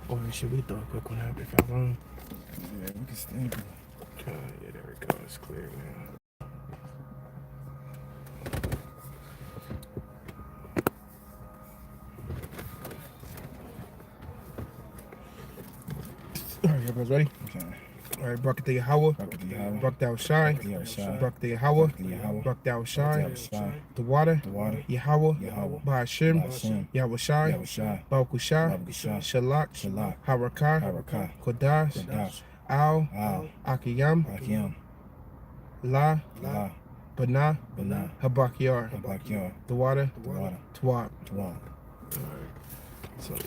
Or should we throw a quick one out if I want? Yeah, we can stand. Okay, yeah, there we go. It's clear now. All right, everybody's ready? Okay. All right, Barak the Yahweh, Barak thou Shai, Barak the Yahweh, Barak thou Shai, the water, Yahweh, Ba'ashem, Yahweh Shai, Baruch Shai, Shalak, Harakah, Kodash, Al, Akiyam, La, Bana, Habakyar, the water, Twab. All right, so there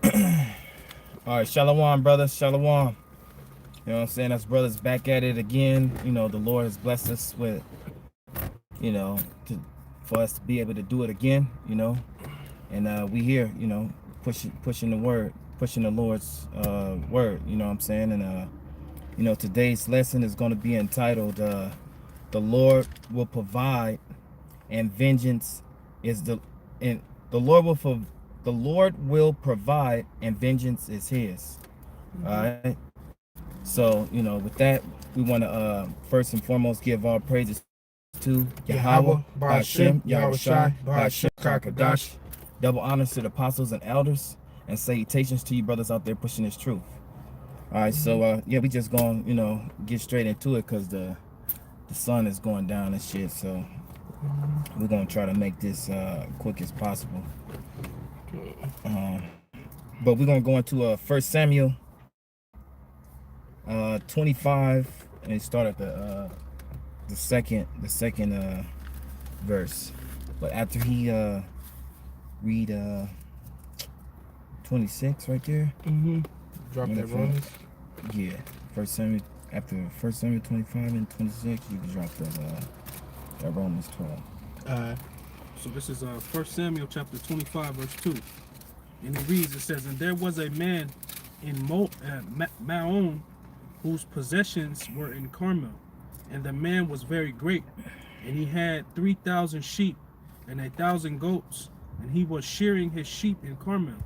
we go. All right, Shalom, brothers, Shalom. You know what I'm saying? Us brothers back at it again. You know, the Lord has blessed us with, you know, for us to be able to do it again, you know. And we here, you know, pushing the word, pushing the Lord's word, you know what I'm saying? And you know, today's lesson is going to be entitled the Lord will provide and vengeance is the Lord will provide and vengeance is his. All right. So, you know, with that, we want to first and foremost give all praises to Yahweh, Ba'ashem, Yahweh Shai, Ba'ashem, Kakadash. Double honors to the apostles and elders, and salutations to you brothers out there pushing this truth. All right, so yeah, we just gonna, you know, get straight into it because the sun is going down and shit. So we're gonna try to make this quick as possible. But we're gonna go into 1 Samuel 25 and start at the second verse. But after he read 26 right there. Drop that Romans. Yeah, after 1 Samuel 25 and 26, you can drop that Romans 12. So this is 1 Samuel chapter 25 verse 2. And it reads, it says, and there was a man in Maon whose possessions were in Carmel, and the man was very great, and he had 3,000 sheep and 1,000 goats, and he was shearing his sheep in Carmel.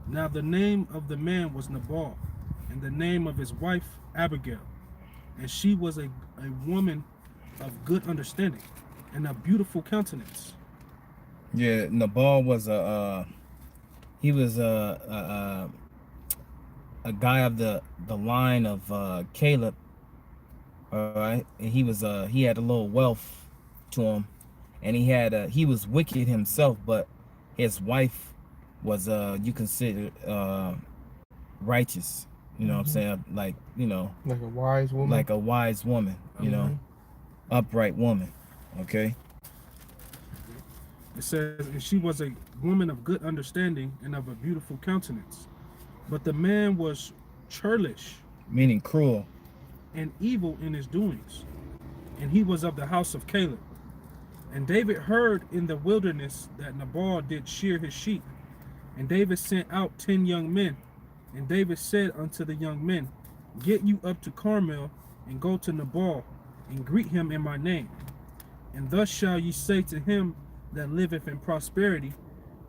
Now the name of the man was Nabal, and the name of his wife Abigail, and she was a woman of good understanding and a beautiful countenance. Yeah, Nabal was he was a guy of the line of Caleb. All right, and he had a little wealth to him, and he was wicked himself, but his wife was you consider righteous, you know what I'm saying, like, you know, like a wise woman, you know, upright woman. Okay, it says, and she was a woman of good understanding and of a beautiful countenance, but the man was churlish, meaning cruel, and evil in his doings, and he was of the house of Caleb. And David heard in the wilderness that Nabal did shear his sheep. And David sent out 10 young men. And David said unto the young men, get you up to Carmel, and go to Nabal, and greet him in my name. And thus shall ye say to him that liveth in prosperity,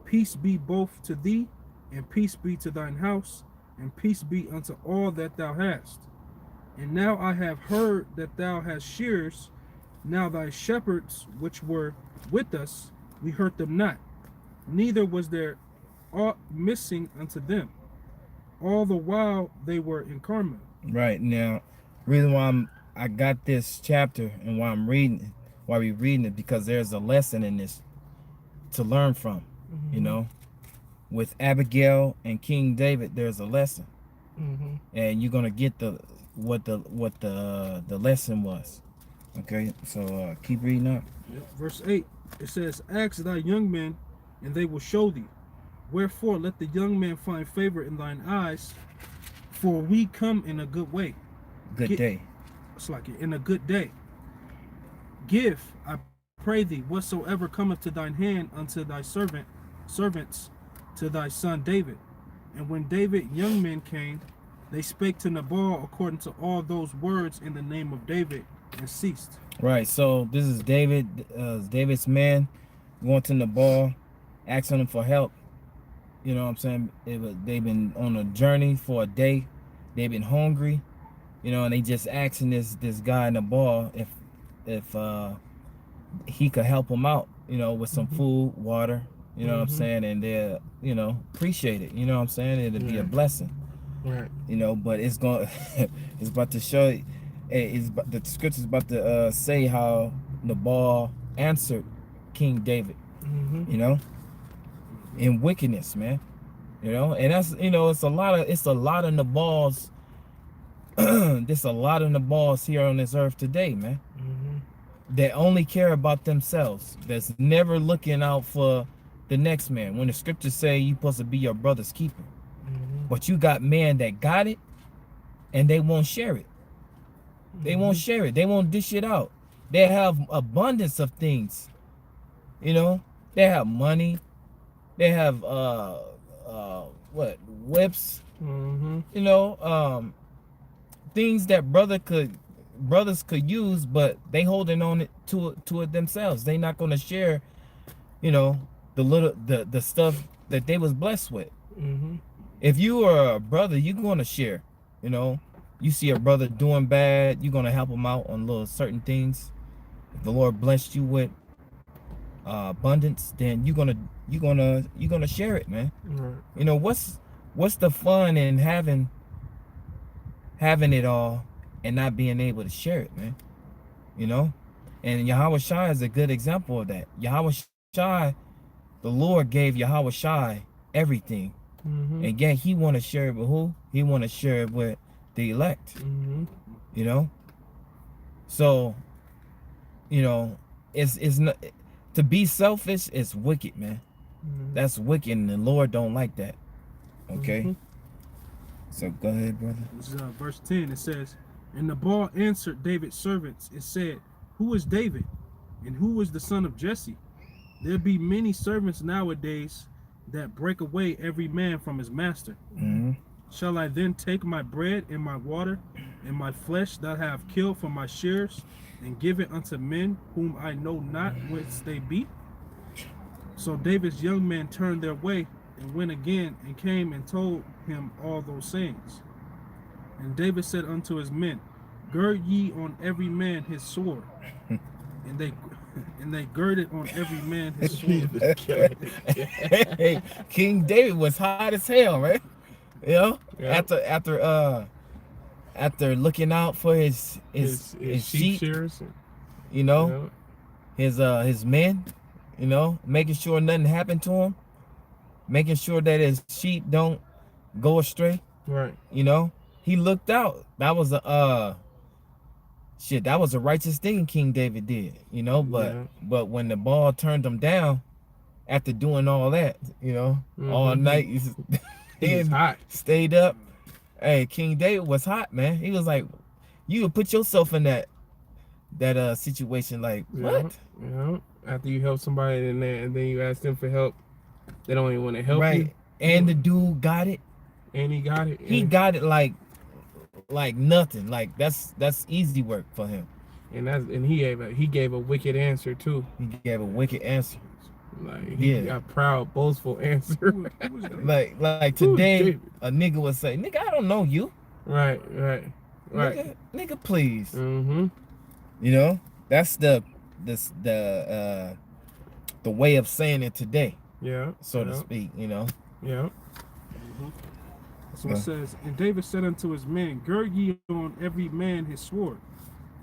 peace be both to thee, and peace be to thine house, and peace be unto all that thou hast. And now I have heard that thou hast shearers. Now thy shepherds which were with us, we hurt them not, neither was there aught missing unto them, all the while they were in Carmel. Right. Now, reason why I got this chapter and why we're reading it, because there's a lesson in this to learn from. You know, with Abigail and King David, there's a lesson, and you're gonna get what the lesson was. Okay, so keep reading up. Verse 8, it says, ask thy young men, and they will show thee. Wherefore let the young man find favor in thine eyes, for we come in a good way. Good day. It's like in a good day. Give, I pray thee, whatsoever cometh to thine hand unto thy servants, to thy son David. And when David young men came, they spake to Nabal according to all those words in the name of David, and ceased. Right, so this is David's man going to Nabal, asking him for help. You know what I'm saying? They've been on a journey for a day. They've been hungry. You know, and they just asking this guy Nabal if he could help them out. You know, with some food, water. You know what I'm saying? And they're, you know, appreciate it. You know what I'm saying? It'll be a blessing. Right. You know, but it's going it's about to show the scripture's about to say how Nabal answered King David. You know, in wickedness, man. You know, and that's, you know, it's a lot of Nabals. There's a lot of Nabals here on this earth today, man. That only care about themselves. That's never looking out for the next man. When the scriptures say you're supposed to be your brother's keeper. But you got men that got it and they won't share it. They won't share it. They won't dish it out. They have abundance of things. You know, they have money. They have whips. You know, things that brothers could use, but they holding on it to it themselves. They not gonna share, you know, the stuff that they was blessed with. If you are a brother, you're gonna share. You know, you see a brother doing bad, you're gonna help him out on little certain things. If the Lord blessed you with abundance, then you're gonna share it, man. You know, what's the fun in having it all and not being able to share it, man? You know, and Yahweh Shai is a good example of that. Yahweh Shai, the Lord gave Yahweh Shai everything. And yet he want to share it with who? He want to share it with the elect. You know? So, you know, it's not, to be selfish is wicked, man. That's wicked, and the Lord don't like that. Okay? So go ahead, brother. This is verse 10. It says, and Nabal answered David's servants. It said, who is David? And who is the son of Jesse? There be many servants nowadays that break away every man from his master. Shall I then take my bread and my water and my flesh that I have killed from my shears and give it unto men whom I know not whence they be? So David's young men turned their way and went again and came and told him all those sayings. And David said unto his men, gird ye on every man his sword. And they girded on every man his sword. Hey, King David was hot as hell, man. You know, after looking out for his sheep, you know, his men, you know, making sure nothing happened to him, making sure that his sheep don't go astray. Right. You know, he looked out. That was that was a righteous thing King David did, you know, but when the ball turned him down after doing all that, you know, all night, he was hot. Stayed up. Hey, King David was hot, man. He was like, you would put yourself in that situation, like, what? Yeah. After you help somebody and then you ask them for help, they don't even want to help you. And the dude got it. And he got it. He got it like nothing. Like that's easy work for him. And he gave a wicked answer too. He gave a wicked answer. Like he got proud, boastful answer. like today, a nigga would say, "Nigga, I don't know you." Right. Nigga, please. You know, that's the way of saying it today. Yeah. So to speak. You know. Yeah. So it says, and David said unto his men, gird ye on every man his sword.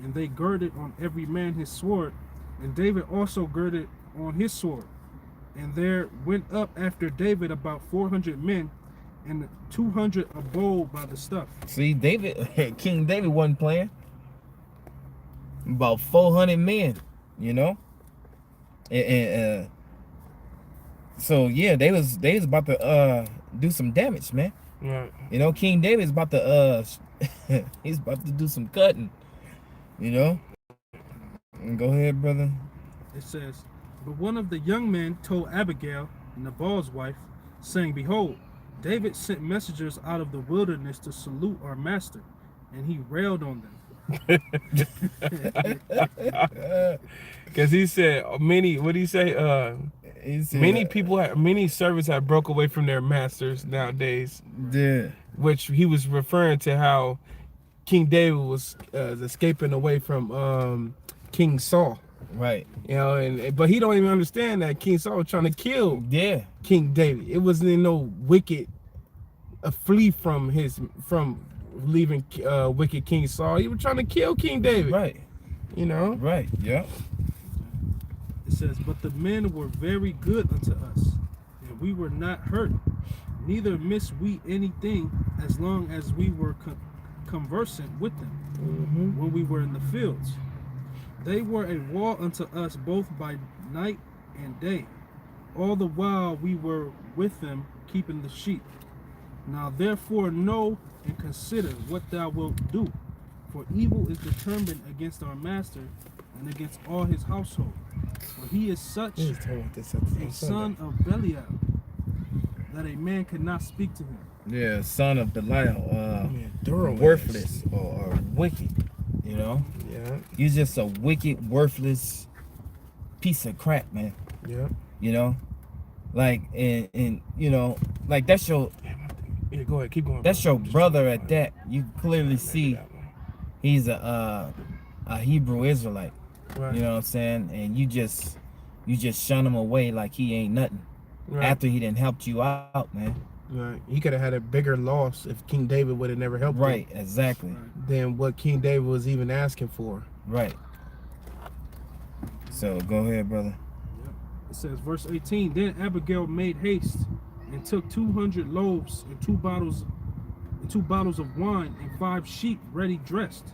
And they girded on every man his sword. And David also girded on his sword. And there went up after David about 400 men, and 200 abode by the stuff. See, King David wasn't playing. About 400 men, you know. And so yeah, they was about to do some damage, man. Right. You know, King David's about to he's about to do some cutting, you know. Go ahead, brother. It says, but one of the young men told Abigail, Nabal's wife, saying, behold, David sent messengers out of the wilderness to salute our master, and he railed on them. Because he said many. What did he say? He said, Many servants have broke away from their masters nowadays. Yeah. Which he was referring to how King David was escaping away from King Saul. Right. You know, but he don't even understand that King Saul was trying to kill Yeah. King David. It wasn't in no wicked flee from leaving wicked King Saul. He was trying to kill King David. Right. You know. Right. Yeah. It says, but the men were very good unto us, and we were not hurt, neither missed we anything, as long as we were conversant with them when we were in the fields. They were a wall unto us both by night and day, all the while we were with them keeping the sheep. Now therefore know and consider what thou wilt do, for evil is determined against our master and against all his household. For he is such a son of Belial that a man cannot speak to him. Yeah, son of Belial, worthless or wicked, you know? Yeah. He's just a wicked, worthless piece of crap, man. Yeah. You know? Like, and you know, like that's your... Yeah, go ahead, keep going. That's your brother at that. You clearly see he's a Hebrew Israelite. Right. You know what I'm saying? And you just shun him away like he ain't nothing. Right. After he didn't help you out, man. Right. He could have had a bigger loss if King David would have never helped Right, him. exactly. Than what King David was even asking for. Right. So go ahead, brother. It says, verse 18, then Abigail made haste and took 200 loaves and two bottles of wine and 5 sheep ready dressed,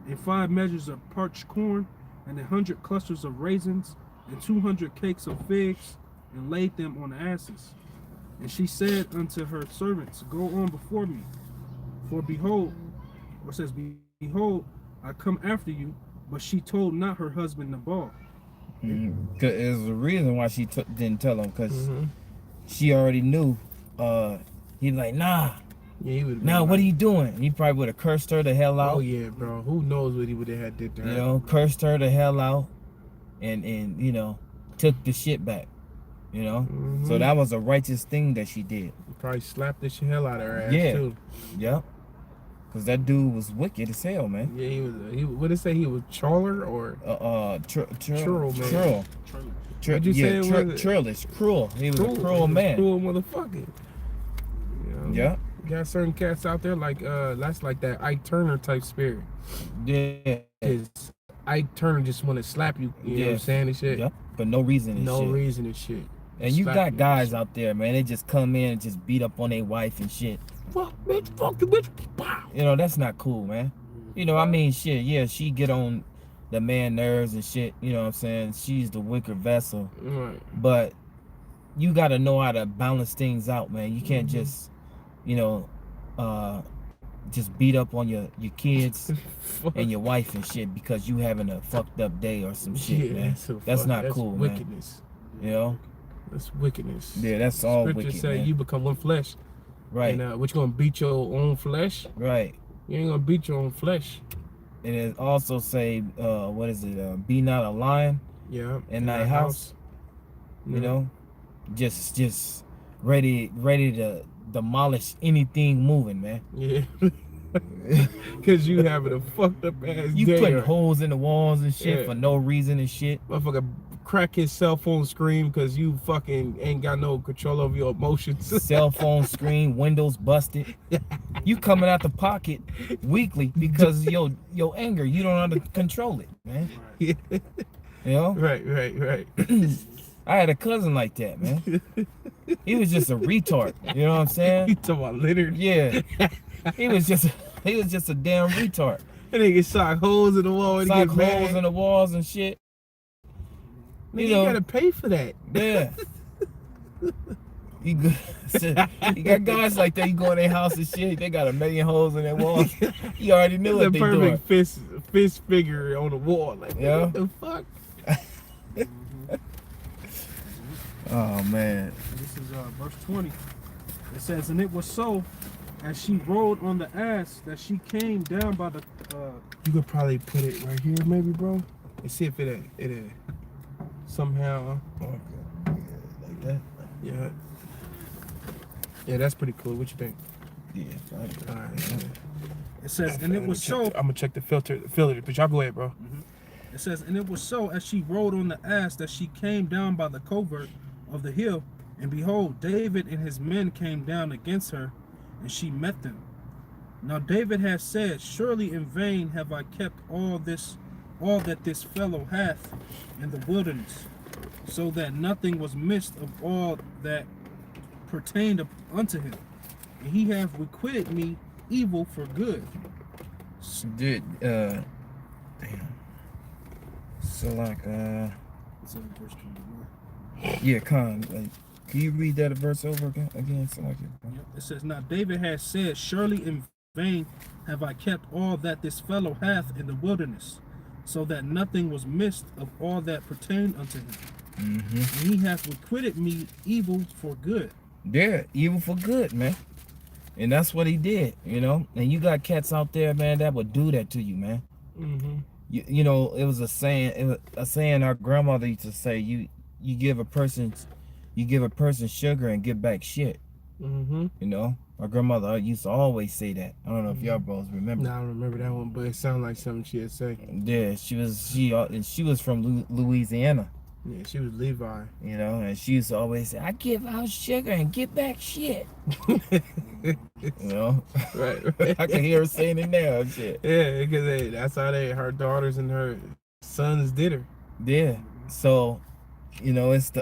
and 5 measures of parched corn, and 100 clusters of raisins, and 200 cakes of figs, and laid them on asses. And she said unto her servants, go on before me, for behold, or says, behold, I come after you. But she told not her husband Nabal. There's a reason why she didn't tell him, because she already knew. He's like, nah. Yeah, he would. Nah, what are you doing? He probably would have cursed her the hell out. Oh yeah, bro. Who knows what he would have had did to her? You know, cursed her the hell out, and you know, took the shit back. You know, so that was a righteous thing that she did. Probably slapped the hell out of her ass too. Yeah. Cause that dude was wicked as hell, man. Yeah, he was. What did it say? He was Churl or Churl. What'd you say? Churlish, cruel. He was a cruel man. Cruel motherfucker. You know? Yeah. You got certain cats out there like that's like that Ike Turner type spirit. Yeah. Cause Ike Turner just want to slap you. You know what I'm saying and shit. Yeah. For no reason. No reason and shit. And you got guys out there, man. They just come in and just beat up on their wife and shit. Fuck, bitch, fuck you, bitch. You know, that's not cool, man. You know, I mean, shit, yeah, she get on the man nerves and shit. You know what I'm saying? She's the weaker vessel. Right. But you got to know how to balance things out, man. You can't just, you know, just beat up on your kids and your wife and shit because you having a fucked up day or some shit, man. That's not cool, wickedness. Man. You know? That's wickedness. Yeah, that's all Scripture wicked, say man. you become one flesh. Right. And what, you gonna beat your own flesh? Right. You ain't gonna beat your own flesh. And it also say, what is it? Be not a lion. Yeah. In thy house. You know, just ready to demolish anything moving, man. Yeah. Cause you having a fucked up ass You day. putting holes in the walls and shit for no reason and shit. Motherfucker crack his cell phone screen because you fucking ain't got no control over your emotions. Cell phone screen, windows busted. You coming out the pocket weekly because your anger. You don't know how to control it, man. Yeah. You know? Right. I had a cousin like that, man. He was just a retard. You know what I'm saying? You talking about Leonard? Yeah. He was just a damn retard. And they get sock holes in the wall and Sock get mad. holes in the walls and shit. You gotta pay for that. Yeah. You got guys like that. You go in their house and shit. They got 1 million holes in their walls. You already knew what they doing. The perfect fist figure on the wall. Like, yeah. What the fuck? Oh man. This is verse 20. It says, and it was so, as she rode on the ass that she came down by the You could probably put it right here, maybe, bro, and see if it somehow. Okay. Yeah, like that. Yeah. Yeah, that's pretty cool. What you think? Yeah. All right. it says, and it was so. I'm gonna check the filter, but y'all go ahead, bro. It says, and it was so as she rode on the ass that she came down by the covert of the hill, and behold, David and his men came down against her, and she met them. Now David had said, surely in vain have I kept all that this fellow hath in the wilderness, so that nothing was missed of all that pertained unto him. And he hath requited me evil for good. Dude, damn. So like, It's in verse 21. yeah, can you read that verse over again? So like, Yep. It says, now David has said, surely in vain have I kept all that this fellow hath in the wilderness, so that nothing was missed of all that pertained unto him. mm-hmm. And he hath requited me evil for good. Yeah, evil for good, man. And that's what he did, you know. And you got cats out there, man, that would do that to you, man. Mm-hmm. You know, it was a saying our grandmother used to say, you give a person sugar and give back shit. Mm-hmm. You know, my grandmother used to always say that. I don't know if y'all bros remember. No, I don't remember that one, but it sounded like something she'd say. Yeah, she was from Louisiana. Yeah, she was Levi. You know, and she used to always say, I give out sugar and get back shit. You know? Right. I can hear her saying it now and shit. Yeah, because that's how her daughters and her sons did her. Yeah. So, you know, it's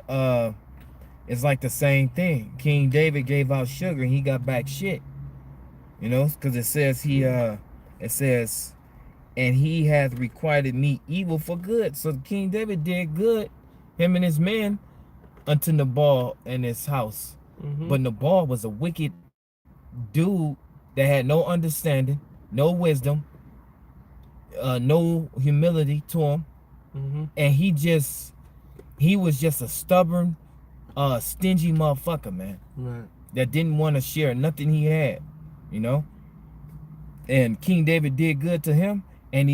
like the same thing. King David gave out sugar and he got back shit. You know, because it says, and he hath requited me evil for good. So King David did good, him and his men, unto Nabal and his house. Mm-hmm. But Nabal was a wicked dude that had no understanding, no wisdom, no humility to him. Mm-hmm. And he was just a stubborn, stingy motherfucker, man. Right. That didn't want to share nothing he had, you know. And King David did good to him, and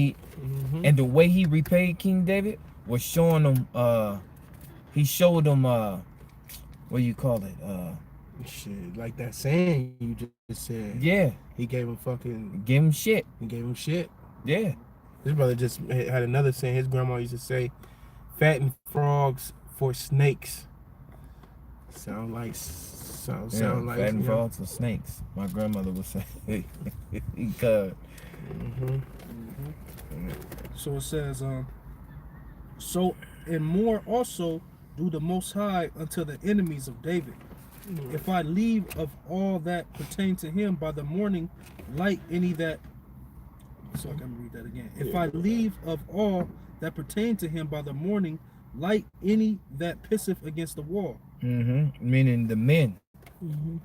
and the way he repaid King David was showing him. He showed him what do you call it? Shit, like that saying you just said. Yeah, He gave him fucking. give him shit. He gave him shit. Yeah, His brother just had another saying. His grandma used to say, "Fatten frogs for snakes." Sound like fat you and know. frogs for snakes. My grandmother would say, because So it says, so and more also do the Most High unto the enemies of David. If I leave of all that pertain to him by the morning, light any that. So I can read that again. If I leave of all that pertain to him by the morning, light any that pisseth against the wall. meaning the men.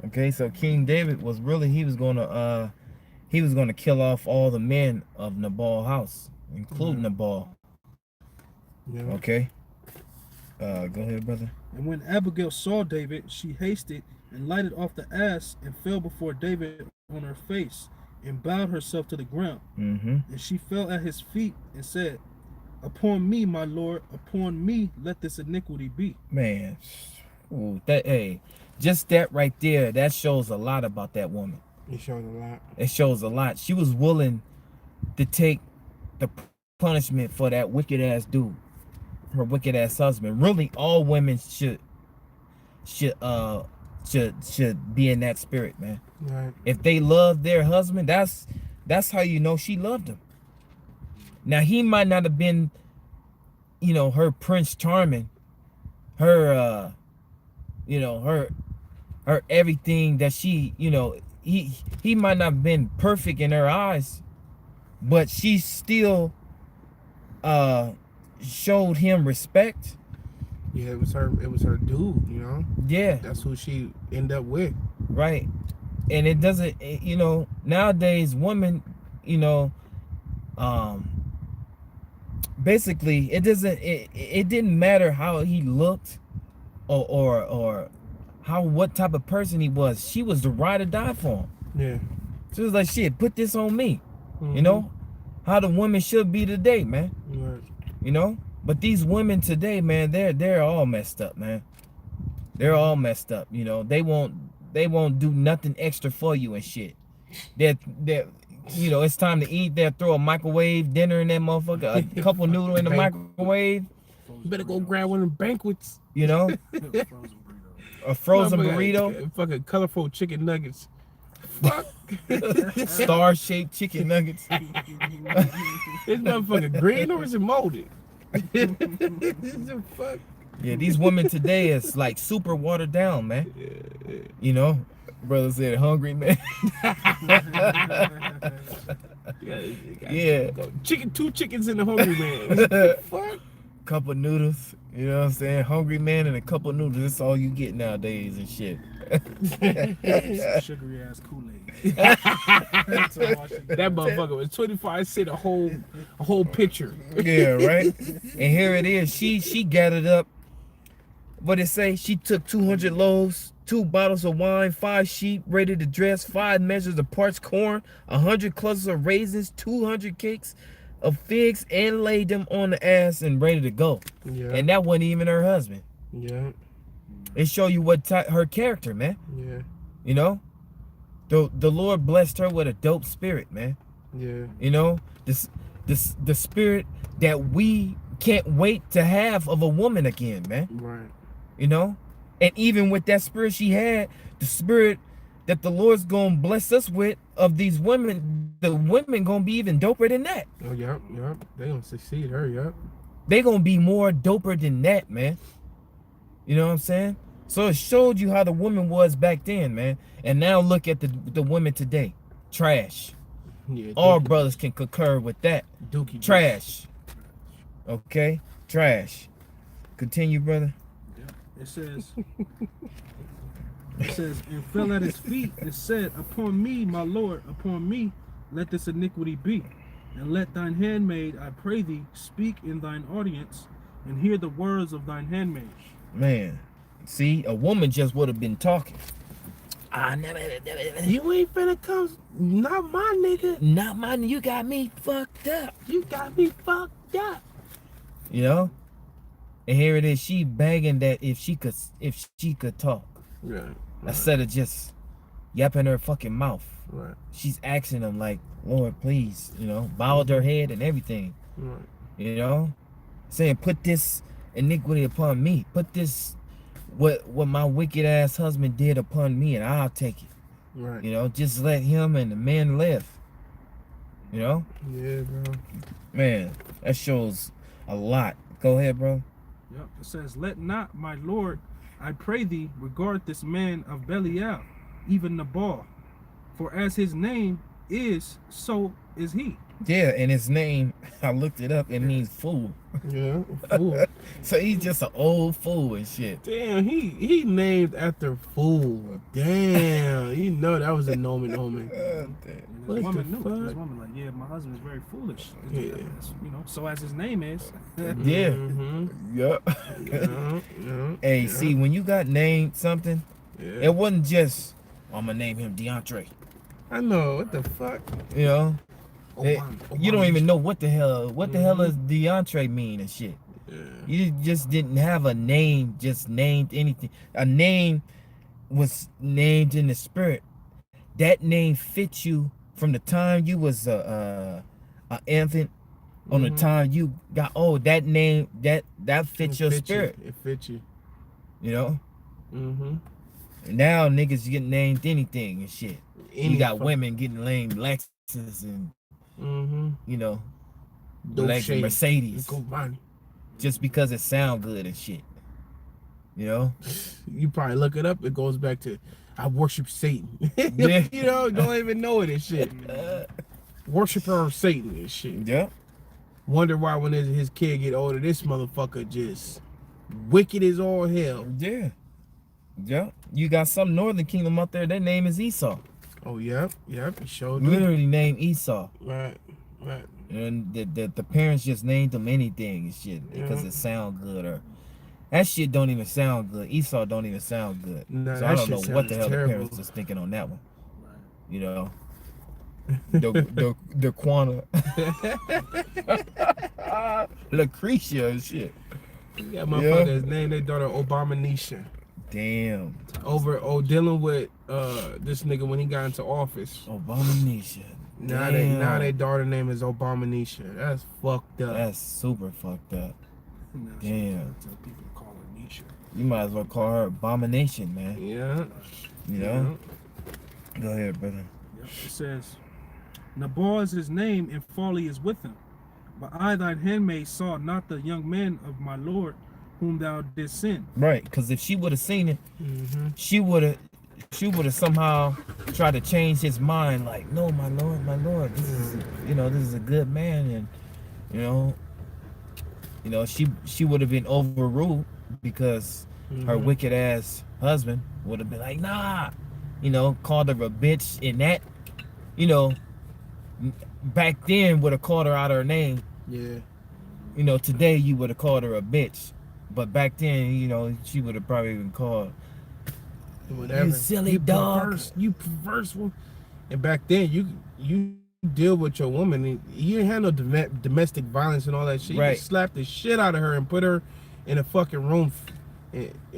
Okay, so King David was really he was gonna kill off all the men of Nabal's house, including Nabal. Yeah. Okay. Go ahead, brother. And when Abigail saw David, she hasted and lighted off the ass and fell before David on her face and bowed herself to the ground. And she fell at his feet and said, upon me, my lord, upon me let this iniquity be. Man, ooh, just that right there, that shows a lot about that woman. It shows a lot. It shows a lot. She was willing to take the punishment for that wicked ass dude, her wicked ass husband. Really, all women should be in that spirit, man. Right. If they love their husband, that's how you know she loved him. Now he might not have been, you know, her Prince Charming, her her everything that she, you know, he might not have been perfect in her eyes, but she still showed him respect. Yeah, it was her dude, you know. Yeah, That's who she ended up with. right. And it doesn't, you know, nowadays women, you know, basically it didn't matter how he looked or what type of person he was. She was the ride or die for him. Yeah. She was like, shit, put this on me. Mhm. You know, how the women should be today, man. Right. You know, but these women today, man, they're all messed up, man. They're all messed up. You know, they won't do nothing extra for you and shit. They're you know, it's time to eat. They'll throw a microwave dinner in that motherfucker, a couple noodle in the microwave. You better go grab one of them banquets. You know, a frozen burrito, Fucking colorful chicken nuggets. Fuck. star-shaped chicken nuggets. This motherfucker green or is it molded? Fuck. Yeah, these women today is like super watered down, man. You know, brother said hungry man. Yeah. Chicken, 2 chickens in the hungry man. Fuck. Couple noodles, you know what I'm saying? Hungry man and a couple noodles. That's all you get nowadays and shit. Sugary ass Kool-Aid. That motherfucker was 25 cents a whole pitcher. Yeah, right. And here it is. She gathered up. What it say? She took 200 loaves, 2 bottles of wine, 5 sheep ready to dress, 5 measures of parched corn, 100 clusters of raisins, 200 cakes of figs, and laid them on the ass and ready to go. Yeah. And that wasn't even her husband. Yeah. It show you what her character, man. Yeah. You know, the Lord blessed her with a dope spirit, man. Yeah. You know, the spirit that we can't wait to have of a woman again, man. Right. You know, and even with that spirit she had, the spirit that the Lord's gonna bless us with of these women, the women gonna be even doper than that. Oh, yep. They gonna succeed her, yep. They gonna be more doper than that, man. You know what I'm saying? So it showed you how the woman was back then, man. And now look at the women today. Trash. Yeah. All brothers can concur with that. Dookie. Trash. Okay? Trash. Continue, brother. It says, and fell at his feet and said, upon me, my Lord, upon me, let this iniquity be. And let thine handmaid, I pray thee, speak in thine audience, and hear the words of thine handmaid. Man. See, a woman just would have been talking. You ain't finna come. Not my nigga. Not mine. You got me fucked up. You got me fucked up. You know? And here it is. She begging that if she could talk. Right. Instead of just yapping her fucking mouth. Right. She's asking him like, Lord, please, you know, bowed her head and everything. Right. You know? Saying, put this iniquity upon me. Put this what my wicked ass husband did upon me, and I'll take it. Right. You know, just let him and the man live. You know? Yeah, bro. Man, that shows a lot. Go ahead, bro. Yep. It says, let not, my Lord, I pray thee, regard this man of Belial, even Nabal. For as his name is, so is he. Yeah, and his name, I looked it up, it means fool. Yeah. Fool. So he's just an old fool and shit. Damn, he named after fool. Damn, you know that was a nomen omen. And What this woman the knew. fuck? This woman like, yeah, my husband is very foolish. Yeah. You know, so as his name is. Yeah. Mm-hmm. Yep. Yeah. Hey, yeah. see, when you got named something, Yeah. it wasn't just, I'm gonna name him DeAndre. I know what the fuck. You know? You don't even know what the hell Mm-hmm. does DeAndre mean and shit. Yeah. You just didn't have a name, just named anything. A name was named in the spirit. That name fits you from the time you was a infant on the Mhm. time you got old. That name that fits your spirit. It fits you. You know. Mm-hmm. And now niggas get named anything and shit. You got fuck- women getting named Lexus and Mm-hmm. you know Dope Lexus, shade. Mercedes Go money. just because it sound good and shit. You know. You probably look it up. It goes back to I worship Satan. Yeah. You know, don't even know it and shit. Worshiper of Satan and shit. Yeah. Wonder why when his kid get older, this motherfucker just wicked as all hell. Yeah. Yeah. You got some Northern Kingdom up there, their name is Esau. Oh yep, he showed up. Literally named Esau. Right. And the parents just named him anything and shit because Yeah. it sound good or that shit don't even sound good. Esau don't even sound good. Nah, so that I don't shit know what the sounds hell terrible. the parents was thinking on that one. You know. the Quana. Lucretia and shit. Yeah, motherfuckers named their daughter Obanisha. Damn. Dealing with this nigga when he got into office. Obanisha. Now Damn. their daughter name is Obanisha. That's fucked up. That's super fucked up. Now she Damn. tell people to call her Nisha. You might as well call her Abomination, man. Yeah. You know? Go ahead, brother. Yep. It says, Nabal is his name, and folly is with him. But I, thine handmaid, saw not the young man of my Lord, whom thou didst send. Right, because if she would have seen it, Mm-hmm. she would have somehow tried to change his mind. Like, no, my lord, this is a good man, and she would have been overruled because her wicked ass husband would have been like, nah, called her a bitch, and that, back then would have called her out of her name. Yeah. Today you would have called her a bitch, but back then, she would have probably been called, Whatever. you silly dog. You perverse one. And back then, you deal with your woman, and you didn't have no domestic violence and all that shit. You Right. just slapped the shit out of her and put her in a fucking room,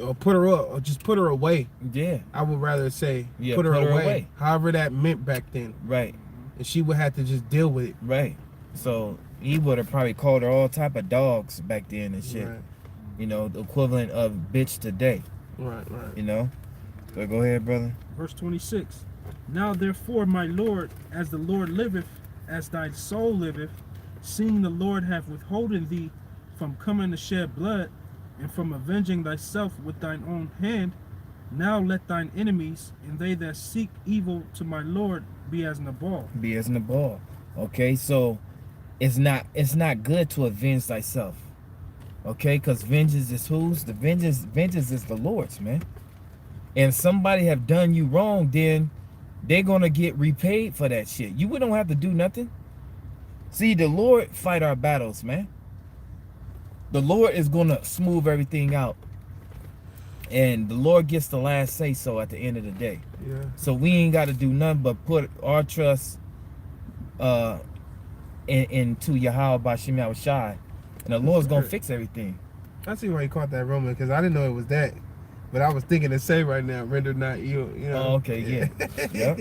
or put her up, or just put her away. Yeah, I would rather say Yeah, put her put her away. away. However that meant back then, right, and she would have to just deal with it. right. So he would have probably called her all type of dogs back then and shit. Right, The equivalent of bitch today. right. So go ahead, brother. Verse 26. Now therefore, my Lord, as the Lord liveth, as thy soul liveth, seeing the Lord have withholden thee from coming to shed blood, and from avenging thyself with thine own hand, now let thine enemies and they that seek evil to my Lord be as Nabal. Be as Nabal. Okay, so it's not good to avenge thyself. Okay, because vengeance is whose? The vengeance is the Lord's, man. And somebody have done you wrong, then they're gonna get repaid for that shit. You don't have to do nothing. See, the Lord fight our battles, man. The Lord is gonna smooth everything out, and the Lord gets the last say so at the end of the day. Yeah. So we ain't got to do nothing but put our trust into Yahweh Bashim Yahushai, and the Lord's gonna fix everything. I see why you caught that Roman, because I didn't know it was that. But I was thinking to say right now, render not you know. Oh, okay, yeah. Yep.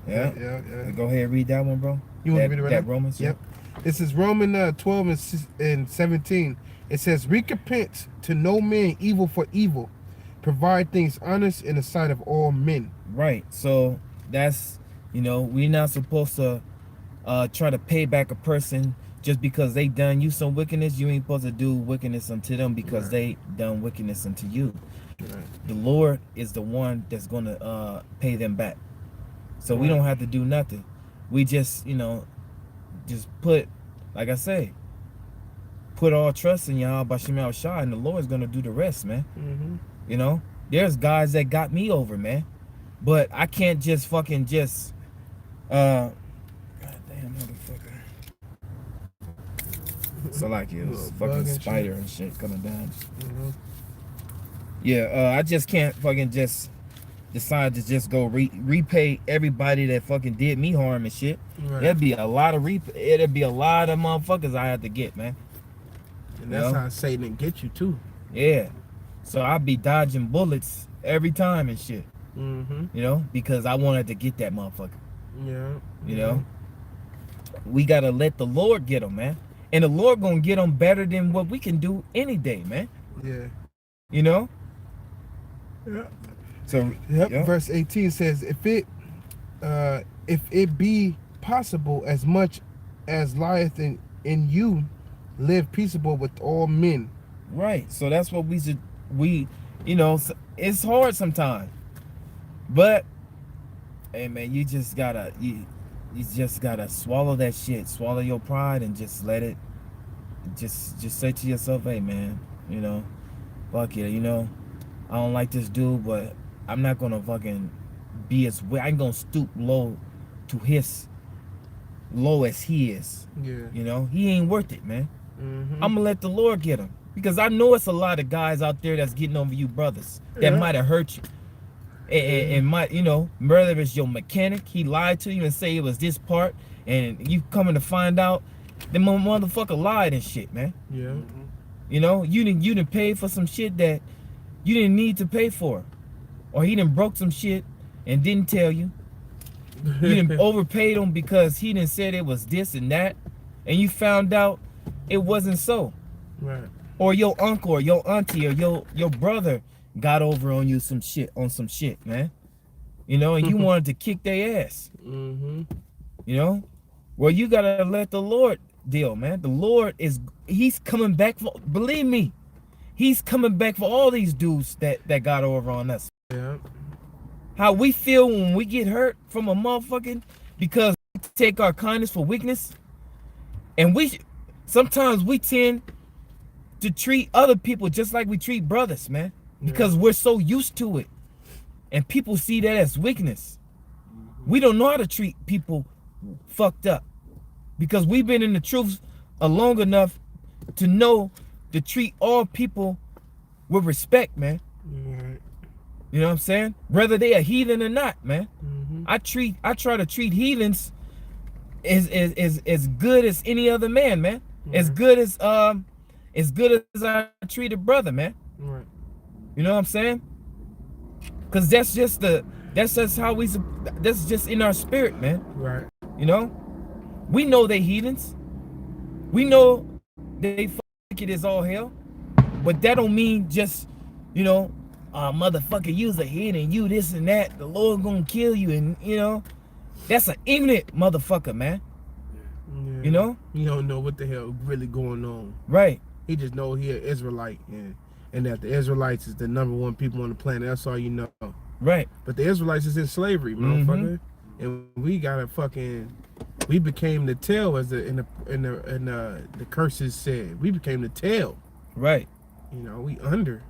Yeah. Yeah. Go ahead, read that one, bro. You want me to read that that? Romans? Yep. This is Romans 12 and 17. It says, recompense to no man evil for evil. Provide things honest in the sight of all men. Right. So that's, we're not supposed to try to pay back a person just because they done you some wickedness. You ain't supposed to do wickedness unto them because they done wickedness unto you. Right. The Lord is the one that's going to pay them back. So we don't have to do nothing. We just, just put, like I say, put all trust in Yahweh Bashim Yahushai, and the Lord's going to do the rest, man. Mm-hmm. There's guys that got me over, man. But I can't just fucking just, goddamn motherfucker. So like it was fucking spider and shit coming down. Mm-hmm. Yeah, I just can't fucking just decide to just go repay everybody that fucking did me harm and shit. Right. It'd be a lot of motherfuckers I have to get, man. And that's how Satan get you too. Yeah. So I'd be dodging bullets every time and shit. Mm-hmm. Because I wanted to get that motherfucker. Yeah. We gotta let the Lord get them, man. And the Lord gonna get them better than what we can do any day, man. Yeah. Yeah. So Verse 18 says, if it be possible, as much as lieth in you, live peaceable with all men. Right. So that's what it's hard sometimes. But hey man, you just gotta swallow that shit, swallow your pride, and just let it. Just say to yourself, hey man, fuck it, I don't like this dude, but I'm not gonna fucking be as I ain't gonna stoop low to his low as he is. Yeah. He ain't worth it, man. Mm-hmm. I'm gonna let the Lord get him, because I know it's a lot of guys out there that's getting over you brothers that might have hurt you. and my, you know, whether it's your mechanic, he lied to you and say it was this part, and you coming to find out the motherfucker lied and shit, man. Yeah. You know, you didn't pay for some shit that you didn't need to pay for, or he done broke some shit and didn't tell you. You didn't overpaid him because he didn't said it was this and that, and you found out it wasn't so. Right. Or your uncle or your auntie or your brother got over on you some shit, man. You know, and you wanted to kick their ass. Mm-hmm. You know? Well, you gotta let the Lord deal, man. The Lord he's coming back for, believe me, he's coming back for all these dudes that got over on us. Yeah. How we feel when we get hurt from a motherfucking, because we take our kindness for weakness. And sometimes we tend to treat other people just like we treat brothers, man. Because we're so used to it. And people see that as weakness. We don't know how to treat people fucked up. Because we've been in the truth long enough to know to treat all people with respect, man. Right. You know what I'm saying? Whether they are heathen or not, man. Mm-hmm. I try to treat heathens as good as any other man, man. Right. As good as I treat a brother, man. Right. You know what I'm saying? Cause that's just how that's just in our spirit, man. Right. You know? We know they heathens. We know they fuck it as all hell. But that don't mean just, you know, motherfucker, you's a heathen, you this and that, the Lord gonna kill you, and you know, that's an ignorant motherfucker, man. Yeah. You know? You don't know what the hell really going on. Right. He just know he an Israelite and that the Israelites is the #1 people on the planet. That's all you know. Right. But the Israelites is in slavery, motherfucker. And we gotta we became the tail, as the curses said. We became the tail. Right. You know, we under.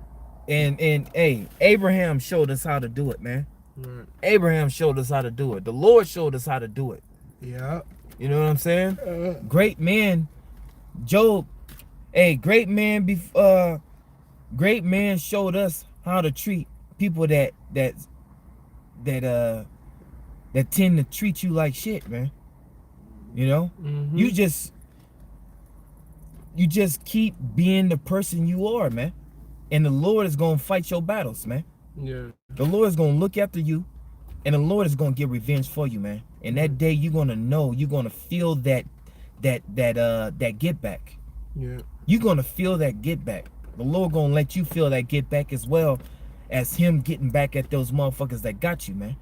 And hey, Abraham showed us how to do it, man. Right. Abraham showed us how to do it. The Lord showed us how to do it. Yeah. You know what I'm saying? Great man, Job. Hey, great man showed us how to treat people that tend to treat you like shit, man. You know? Mm-hmm. You just keep being the person you are, man. And the Lord is gonna fight your battles, man. Yeah. The Lord is gonna look after you, and the Lord is gonna get revenge for you, man. And that day you're gonna know, you're gonna feel that get back. Yeah. You're gonna feel that get back. The Lord gonna let you feel that get back as well as him getting back at those motherfuckers that got you, man.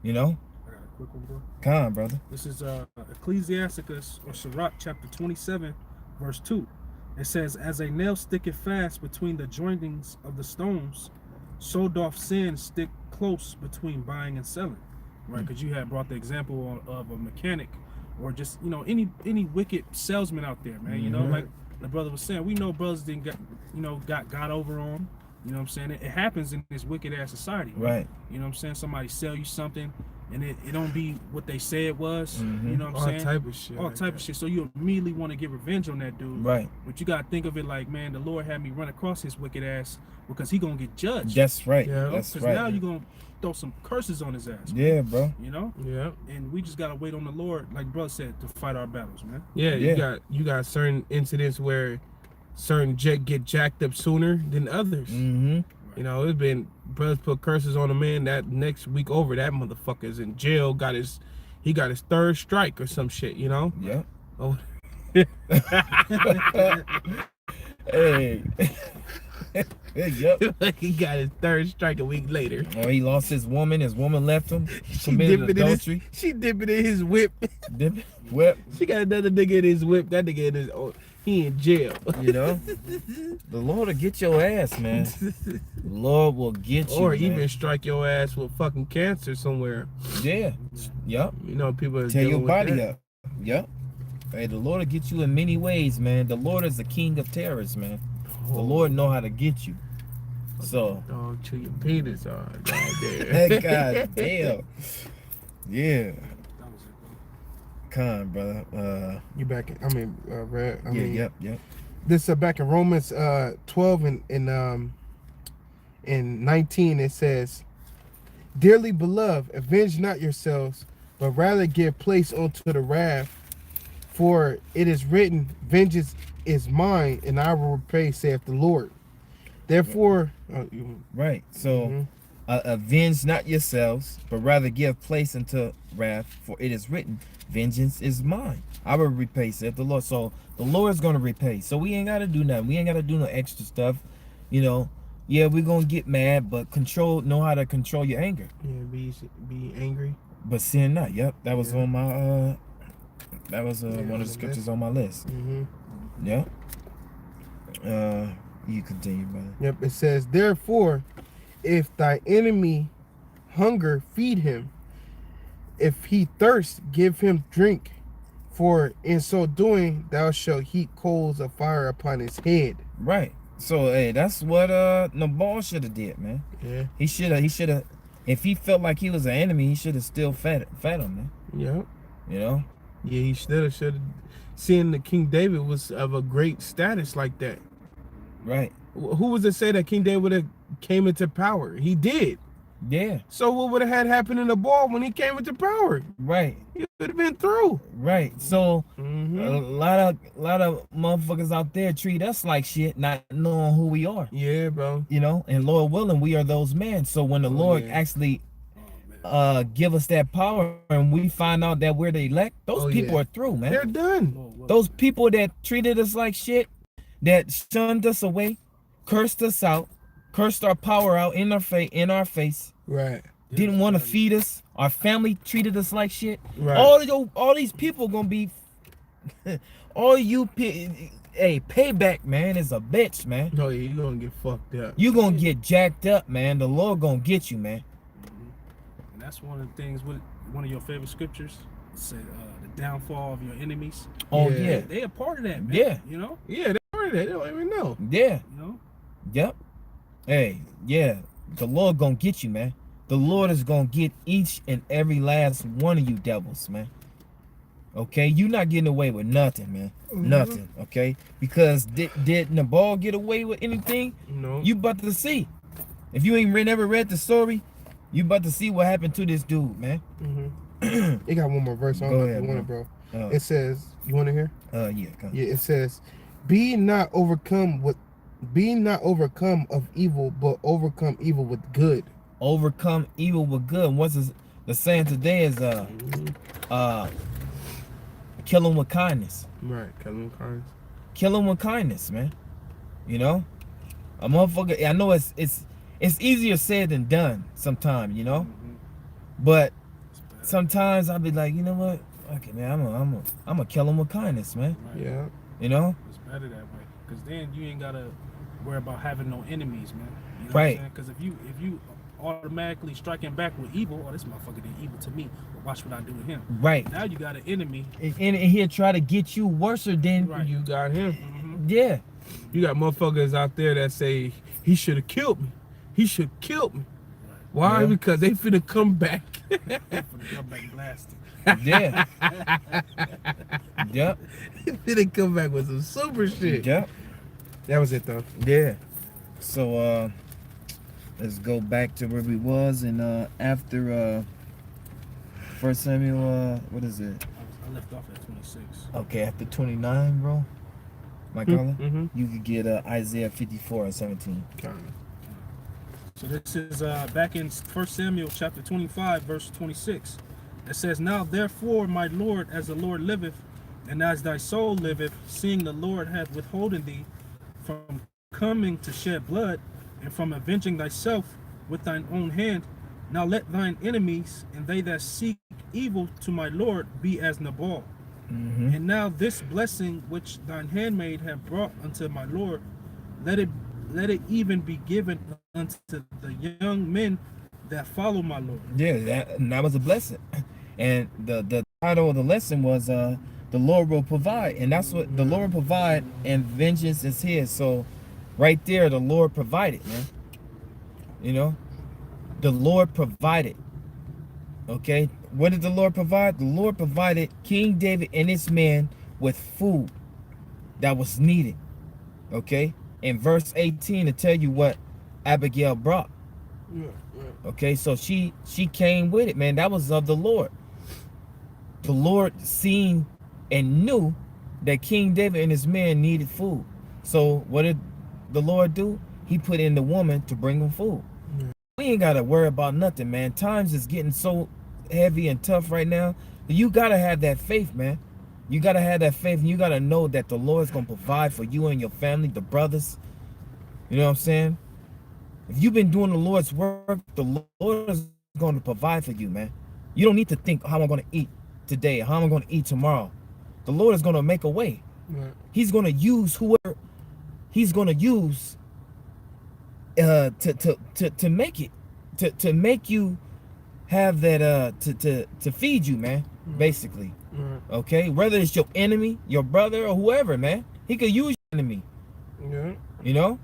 You know? I got a quick one, bro. Come on, brother. This is Ecclesiasticus or Sirach chapter 27, verse 2. It says, as a nail sticketh fast between the jointings of the stones, so doth sin stick close between buying and selling. Right? Because you had brought the example of a mechanic, or just, you know, any wicked salesman out there, man. You know, like the brother was saying, we know brothers didn't got over on. You know what I'm saying? It happens in this wicked ass society. Right. You know what I'm saying? Somebody sell you something and it don't be what they say it was. You know what I'm saying? All type of shit. All type of shit. So you immediately want to get revenge on that dude. Right. But you gotta think of it like, man, the Lord had me run across his wicked ass because he gonna get judged. That's right. Yeah. That's Because right. now you're gonna throw some curses on his ass. Yeah, bro. You know? Yeah. And we just gotta wait on the Lord, like brother said, to fight our battles, man. Yeah. Yeah. You got certain incidents where certain get jacked up sooner than others. Mm-hmm. You know, it's been brothers put curses on a man that next week over, that motherfucker's in jail, he got his third strike or some shit, you know? Yep. Oh. Hey. Yep. He got his third strike a week later. Or he lost his woman left him, She committed dipping adultery. she dipping in his whip. Whip, She got another nigga in his whip. That nigga in his he in jail. you know? The Lord will get your ass, man. The Lord will get you, Or man. even strike your ass with fucking cancer somewhere. Yeah. Yep. You know, people are Tear your dealing with body that. up. Yep. Hey, the Lord will get you in many ways, man. The Lord is the king of terrors, man. The Lord know how to get you. So. Dog to your penis, God God damn. Yeah. That was it, bro. Come on, brother. You back in, Red. Yep. This back in Romans 12 and 19, it says, Dearly beloved, avenge not yourselves, but rather give place unto the wrath. For it is written, vengeance is mine, and I will repay, saith the Lord. Therefore, Right. So, Mhm. avenge not yourselves, but rather give place unto wrath. For it is written, vengeance is mine. I will repay, saith the Lord. So the Lord's gonna repay. So we ain't gotta do nothing. We ain't gotta do no extra stuff. You know. Yeah, we're gonna get mad, but know how to control your anger. yeah, be angry. But sin not. Yep, that was Yeah. on my that was Yeah, one on of the the scriptures list. on my list. Mm-hmm. Yep. You continue, brother. Yep. It says, therefore, if thy enemy hunger, feed him. If he thirst, give him drink. For in so doing, thou shalt heap coals of fire upon his head. Right. So hey, that's what Nabal should have did, man. Yeah. He should have if he felt like he was an enemy, he should have still fed him, man. Yep. You know? Yeah, he should have. Seeing that King David was of a great status like that. Right. Who was to say that King David would have came into power? He did. Yeah. So what would have had happened in the ball when he came into power? Right. He would have been through. Right. So Mm-hmm. a lot of motherfuckers out there treat us like shit, not knowing who we are. Yeah, bro. You know, and Lord willing, we are those men. So when the Lord yeah. actually Oh, man. give us that power and we find out that we're the elect, those Oh, people yeah. are through, man. They're done. Lord willing. Those people that treated us like shit, that shunned us away, cursed us out, cursed our power out in our face, Right. didn't want to feed us, our family treated us like shit. Right. All these people gonna be all you hey, payback, man, is a bitch, man. No, yeah, you're gonna get fucked up. You gonna get jacked up, man. The Lord gonna get you, man. And that's one of the things. One of your favorite scriptures say the downfall of your enemies. Oh Yeah. yeah. They a part of that, man. Yeah. You know. Yeah, they heard that. They don't even know. Yeah. You know. Yep. Hey, yeah. The Lord gonna get you, man. The Lord is gonna get each and every last one of you devils, man. Okay, you not getting away with nothing, man. Mhm. Nothing. Okay, because did Nabal get away with anything? No. You about to see. If you ain't never read the story, you about to see what happened to this dude, man. Mm-hmm. It got one more verse. I don't Go know if ahead, you want it, bro. Uh, It says, you want to hear? yeah. Come. Yeah, it says, be not overcome of evil, but overcome evil with good. Overcome evil with good. What's the saying today is kill him with kindness. Right, Kevin Carnes. Kill him with kindness, man. You know, a motherfucker. I know it's easier said than done sometimes, you know. But sometimes I'll be like, you know what? Okay, man, I'm gonna kill him with kindness, man. Right. Yeah. You know. It's better that way, because then you ain't gotta worry about having no enemies, man. You know Right. what I'm saying? Because if you automatically striking back with evil, oh, this motherfucker did evil to me, but watch what I do to him. Right. Now you got an enemy. And he'll try to get you worse than. Right. You got him. Mm-hmm. Yeah. You got motherfuckers out there that say, he should have killed me. He should have killed me. Why? Yeah. Because they finna come back. For the comeback blasting. Yeah. Yep. They finna come back with some super shit. Yep. That was it, though. Yeah. So let's go back to where we was and after 1 Samuel what is it? I left off at 26. Okay, after 29, bro. My caller, Mm-hmm. you could get Isaiah 54 and 17. So this is back in 1 Samuel chapter 25, verse 26. It says, now therefore, my Lord, as the Lord liveth, and as thy soul liveth, seeing the Lord hath withholden thee from coming to shed blood, and from avenging thyself with thine own hand, now let thine enemies and they that seek evil to my Lord be as Nabal. Mm-hmm. And now this blessing which thine handmaid hath brought unto my Lord, let it even be given unto the young men that follow my Lord. Yeah, that was a blessing. And the title of the lesson was the Lord will provide. And that's what the Lord provide, and vengeance is his. So right there, the Lord provided, man. You know? The Lord provided. Okay? What did the Lord provide? The Lord provided King David and his men with food that was needed. Okay? In verse 18 to tell you what Abigail brought. Okay, so she came with it, man. That was of the Lord. The Lord seen and knew that King David and his men needed food. So what did the Lord do? He put in the woman to bring them food. We ain't gotta worry about nothing, man. Times is getting so heavy and tough right now. You gotta have that faith, man. You gotta have that faith, and you gotta know that the Lord's gonna provide for you and your family, the brothers. You know what I'm saying? If you've been doing the Lord's work, the Lord is going to provide for you, man. You don't need to think how I'm going to eat today, how am I going to eat tomorrow. The Lord is going to make a way. Right. He's going to use whoever He's going to use to make it, to make you have that to feed you, man. Basically, okay. Whether it's your enemy, your brother, or whoever, man, He could use your enemy. Yeah. You know.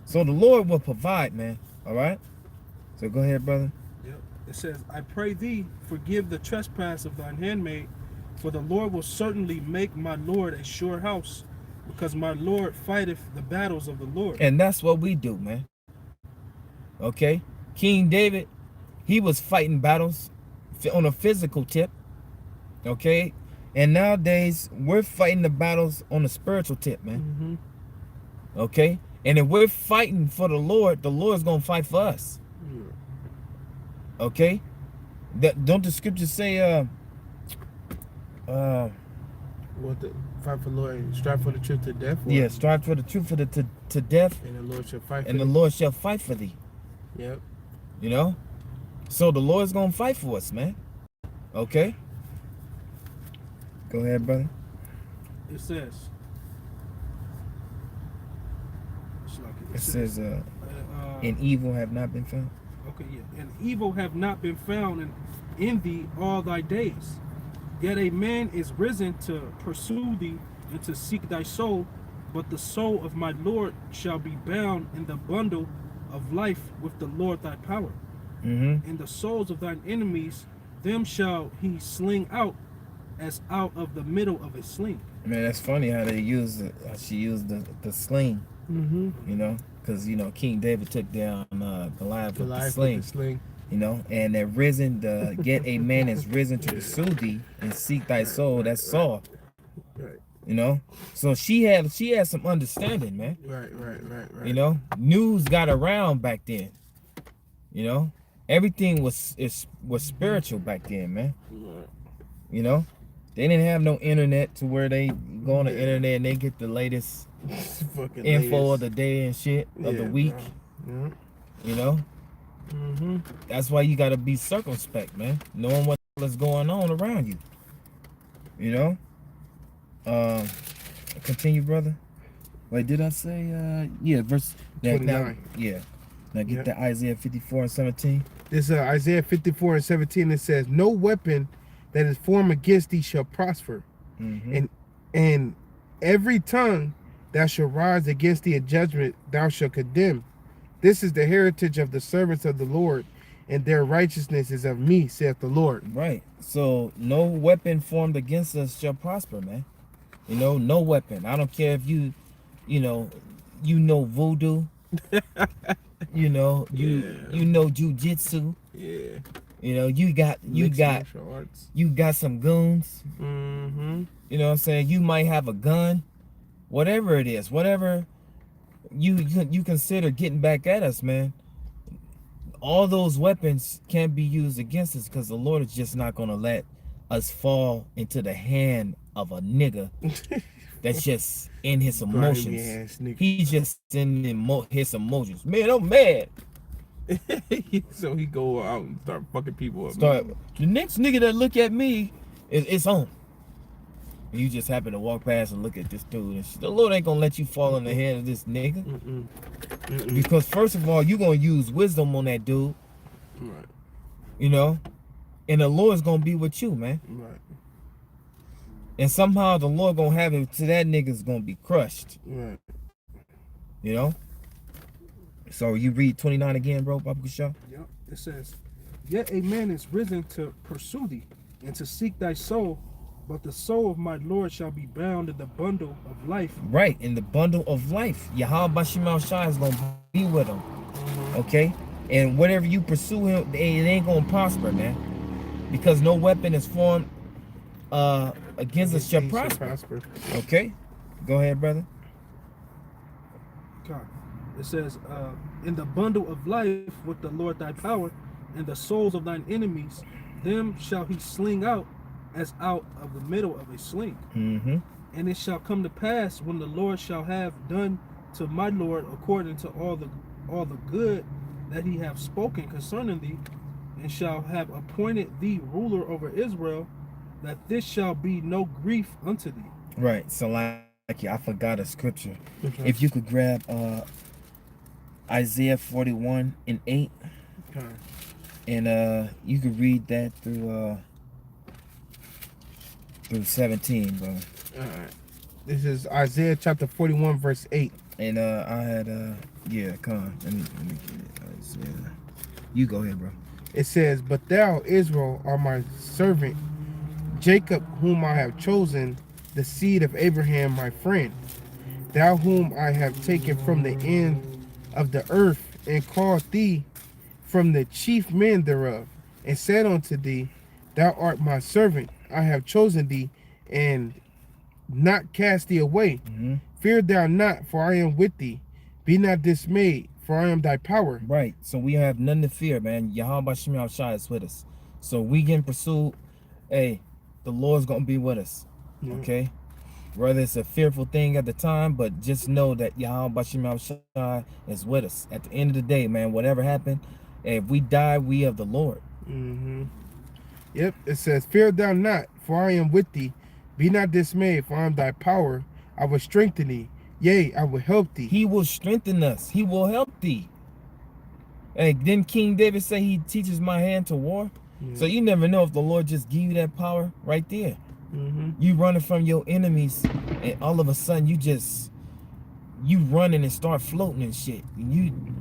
So the Lord will provide, man. All right. So go ahead, brother. Yep. It says, I pray thee, forgive the trespass of thine handmaid, for the Lord will certainly make my Lord a sure house, because my Lord fighteth the battles of the Lord. And that's what we do, man. Okay. King David, he was fighting battles on a physical tip. Okay. And nowadays, we're fighting the battles on a spiritual tip, man. Okay. And if we're fighting for the Lord's gonna fight for us. Okay? Don't the scriptures say What the fight for the Lord and strive for the truth to death? Yeah, strive for the truth for to death, And the Lord shall fight for and the thee. Lord shall fight for thee. Yep. You know? So the Lord's gonna fight for us, man. Okay? Go ahead, brother. It says, It says, and evil have not been found. okay, yeah. And evil have not been found in thee all thy days. Yet a man is risen to pursue thee and to seek thy soul, but the soul of my Lord shall be bound in the bundle of life with the Lord thy power. And the souls of thine enemies, them shall he sling out as out of the middle of a sling. Man, that's funny how they use it. How she used the sling. You know, because King David took down Goliath with the sling. You know, and they're risen. Get a man is risen to pursue thee and seek thy soul. That's Saul. Right. You know, so she had some understanding, man. Right. You know, news got around back then. You know, everything was spiritual back then, man. You know, they didn't have no internet to where they go on the internet and they get the latest info of the day and shit of the week. You know, that's why you gotta be circumspect, man. Knowing what's going on around you. You know. Continue, brother. Wait, did I say? Yeah, verse 29. Now get that Isaiah 54:17. This Isaiah 54:17. It says, "No weapon that is formed against thee shall prosper, and every tongue that shall rise against thee in judgment thou shalt condemn. This is the heritage of the servants of the Lord, and their righteousness is of me, saith the Lord." Right. So no weapon formed against us shall prosper, man. You know, no weapon. I don't care if you know voodoo. You know, you know jujitsu. Yeah. You know, you got some goons. You know what I'm saying? You might have a gun. Whatever it is, whatever you consider getting back at us, man. All those weapons can't be used against us because the Lord is just not gonna let us fall into the hand of a nigga that's just in his emotions. He's just in his emotions. Man, I'm mad. So he go out and start fucking people up. The next nigga that look at me, it's on. You just happen to walk past and look at this dude, and the Lord ain't gonna let you fall in the hand of this nigga. Because first of all, you gonna use wisdom on that dude. Right. You know, and the Lord's gonna be with you, man. Right. And somehow the Lord gonna have it to that nigga's gonna be crushed. Right. You know. So you read 29 again, bro, Papa Kusha? Yep. It says, "Yet a man is risen to pursue thee and to seek thy soul, but the soul of my Lord shall be bound in the bundle of life." Right, in the bundle of life. Yahweh Bashim Al Shai is gonna be with him. Okay? And whatever you pursue him, it ain't gonna prosper, man. Because no weapon is formed against us shall prosper. Okay? Go ahead, brother. God. It says, in the bundle of life with the Lord thy power, and the souls of thine enemies, them shall he sling out as out of the middle of a sling. Mm-hmm. And it shall come to pass when the Lord shall have done to my Lord according to all the good that he have spoken concerning thee, and shall have appointed thee ruler over Israel, that this shall be no grief unto thee. Right. So like I forgot a scripture. If you could grab Isaiah 41:8. Okay. And you could read that through 17, bro. All right. This is Isaiah chapter 41, verse 8. And I had yeah, come on. Let me get it. Isaiah. You go ahead, bro. It says, "But thou, Israel, art my servant, Jacob, whom I have chosen, the seed of Abraham, my friend. Thou whom I have taken from the end of the earth, and called thee from the chief men thereof, and said unto thee, Thou art my servant, I have chosen thee, and not cast thee away. Mm-hmm. Fear thou not, for I am with thee. Be not dismayed, for I am thy power." Right. So we have nothing to fear, man. Yahweh Shem Shai is with us. So we can pursue, hey, the Lord's gonna be with us. Yeah. Okay? Whether it's a fearful thing at the time, but just know that Yahweh Shem Shai is with us. At the end of the day, man, whatever happened, if we die, we of the Lord. Mm-hmm. Yep, it says, "Fear thou not, for I am with thee. Be not dismayed, for I am thy power. I will strengthen thee. Yea, I will help thee." He will strengthen us. He will help thee. Hey, didn't King David say he teaches my hand to war? Yeah. So you never know if the Lord just give you that power right there. Mm-hmm. You running from your enemies, and all of a sudden you running and start floating and shit. And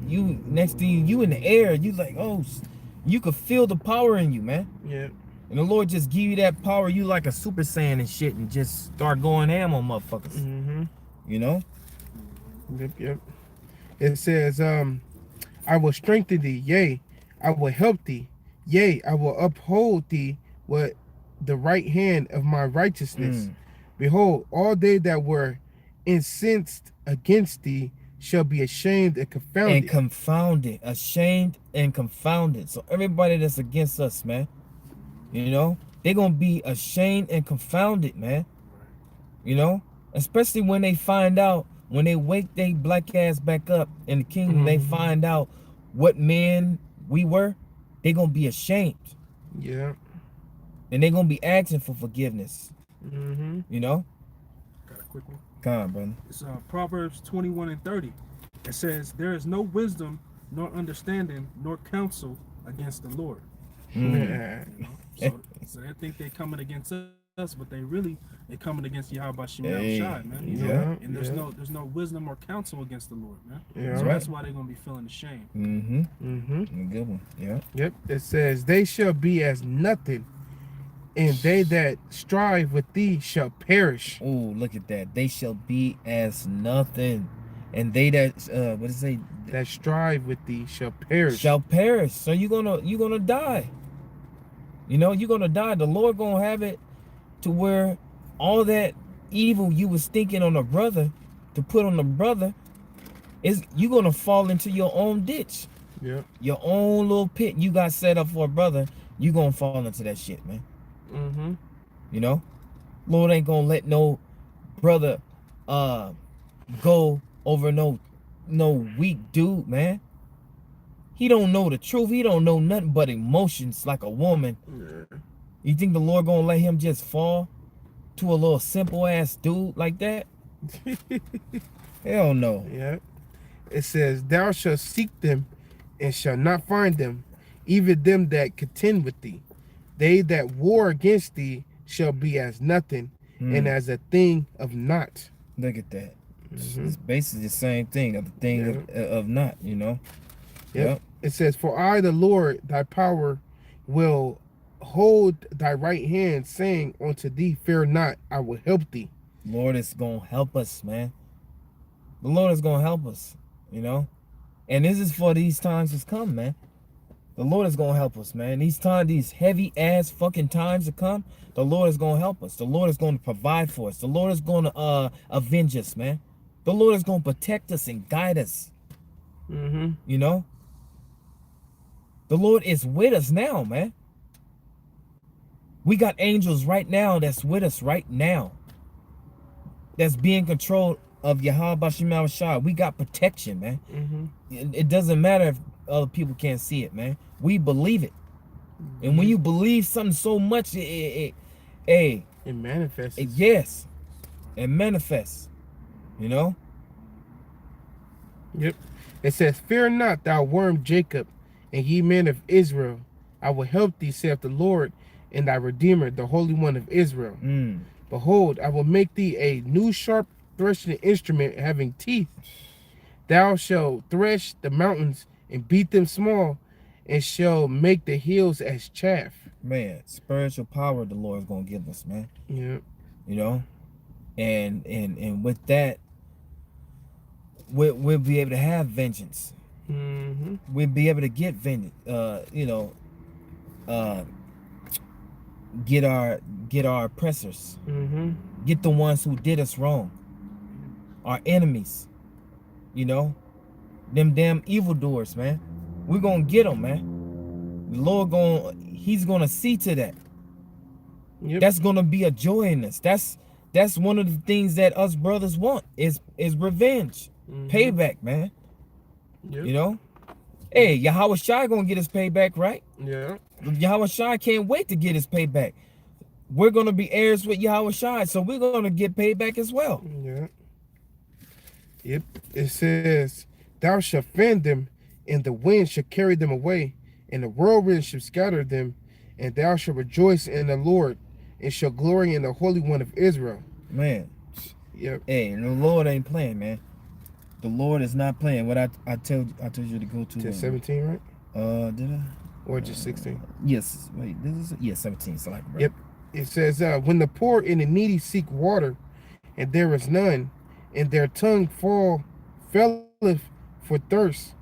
you next thing you in the air, you like, oh, you could feel the power in you, man. Yep. And the Lord just give you that power. You like a Super Saiyan and shit, and just start going ham on motherfuckers. Mm-hmm. You know? Yep. It says, "I will strengthen thee, yea, I will help thee, yea, I will uphold thee with the right hand of my righteousness. Behold, all they that were incensed against thee shall be ashamed and confounded." And confounded, ashamed and confounded. So everybody that's against us, man, you know, they're gonna be ashamed and confounded, man. You know, especially when they find out, when they wake they black ass back up in the kingdom, they find out what men we were, they're gonna be ashamed. Yeah. And they're gonna be asking for forgiveness. Mm-hmm. You know? Got a quick one. Come on, brother. It's Proverbs 21:30. It says, "There is no wisdom, nor understanding, nor counsel against the Lord." Yeah. So they think they're coming against us, but they coming against Yahweh Shem Hey, Shai, man. You know? yeah, And there's yeah. no wisdom or counsel against the Lord, man. Yeah. So right. that's why they're gonna be feeling ashamed. Mm-hmm. Mm-hmm. Good one. Yeah. Yep. It says, "They shall be as nothing, and they that strive with thee shall perish." Oh, look at that. They shall be as nothing. And they that what does it say? That strive with thee shall perish. Shall perish. So you're gonna die. You know, you're gonna die. The Lord gonna have it to where all that evil you was thinking on a brother to put on a brother is you gonna fall into your own ditch. Yep. Your own little pit you got set up for a brother, you gonna fall into that shit, man. Mm-hmm. You know? Lord ain't gonna let no brother go over no weak dude, man. He don't know the truth. He don't know nothing but emotions like a woman. Yeah. You think the Lord gonna let him just fall to a little simple ass dude like that? Hell no. Yep. It says, "Thou shalt seek them and shalt not find them, even them that contend with thee. They that war against thee shall be as nothing, and as a thing of naught." Look at that. It's basically the same thing, of the thing of not, you know. Yep. It says, "For I, the Lord, thy power, will hold thy right hand, saying unto thee, Fear not, I will help thee." Lord is gonna help us, man. The Lord is gonna help us, you know. And this is for these times to come, man. The Lord is gonna help us, man. These heavy ass fucking times to come, the Lord is gonna help us. The Lord is gonna provide for us. The Lord is gonna avenge us, man. The Lord is gonna protect us and guide us. Mm-hmm. You know? The Lord is with us now, man. We got angels right now that's with us right now. That's being controlled of Yahweh Bashim Shah. We got protection, man. Mm-hmm. It doesn't matter if other people can't see it, man. We believe it. And when you believe something so much, it manifests. Yes, it manifests. You know? Yep. It says, "Fear not, thou worm Jacob, and ye men of Israel. I will help thee, saith the Lord, and thy Redeemer, the Holy One of Israel. Behold, I will make thee a new sharp threshing instrument having teeth. Thou shalt thresh the mountains and beat them small, and shall make the hills as chaff." Man, spiritual power the Lord is gonna give us, man. Yeah. You know? And with that, we'll be able to have vengeance. Mm-hmm. We'll be able to get vengeance. Get our oppressors. Mm-hmm. Get the ones who did us wrong. Our enemies. You know? Them damn evildoers, man. We're gonna get them, man. The Lord He's gonna see to that. Yep. That's gonna be a joy in us. That's one of the things that us brothers want is revenge. Mm-hmm. Payback, man. Yep. You know? Hey, Yahweh Shai gonna get his payback, right? Yeah. Yahweh Shai can't wait to get his payback. We're gonna be heirs with Yahweh Shai, so we're gonna get payback as well. Yeah. Yep. It says, "Thou shalt fend them, and the wind shall carry them away, and the whirlwind shall scatter them, and thou shalt rejoice in the Lord, and shall glory in the Holy One of Israel." Man. Yep. Hey, the Lord ain't playing, man. The Lord is not playing. What I told you to go to 17, right? Did I? Or just 16? Yes. Wait, this is 17. So like, bro. Yep. It says, "When the poor and the needy seek water, and there is none, and their tongue felleth for thirst,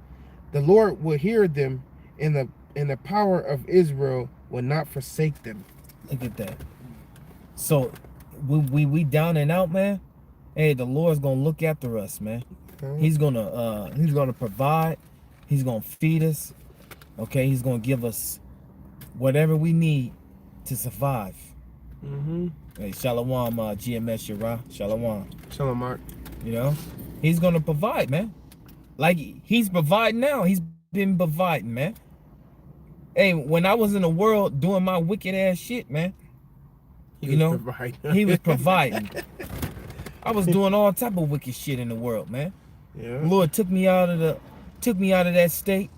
the Lord will hear them, and the power of Israel will not forsake them." Look at that. So we down and out, man. Hey, the Lord's gonna look after us, man. He's gonna provide. He's gonna feed us. Okay, he's gonna give us whatever we need to survive. Mm-hmm. Hey, Shalom, GMS Yara. Shalom. Shalom, Mark. You know, he's gonna provide, man. Like he's providing now. He's been providing, man. Hey, when I was in the world doing my wicked ass shit, man, he was providing. I was doing all type of wicked shit in the world, man. Yeah. The Lord took me out of that state,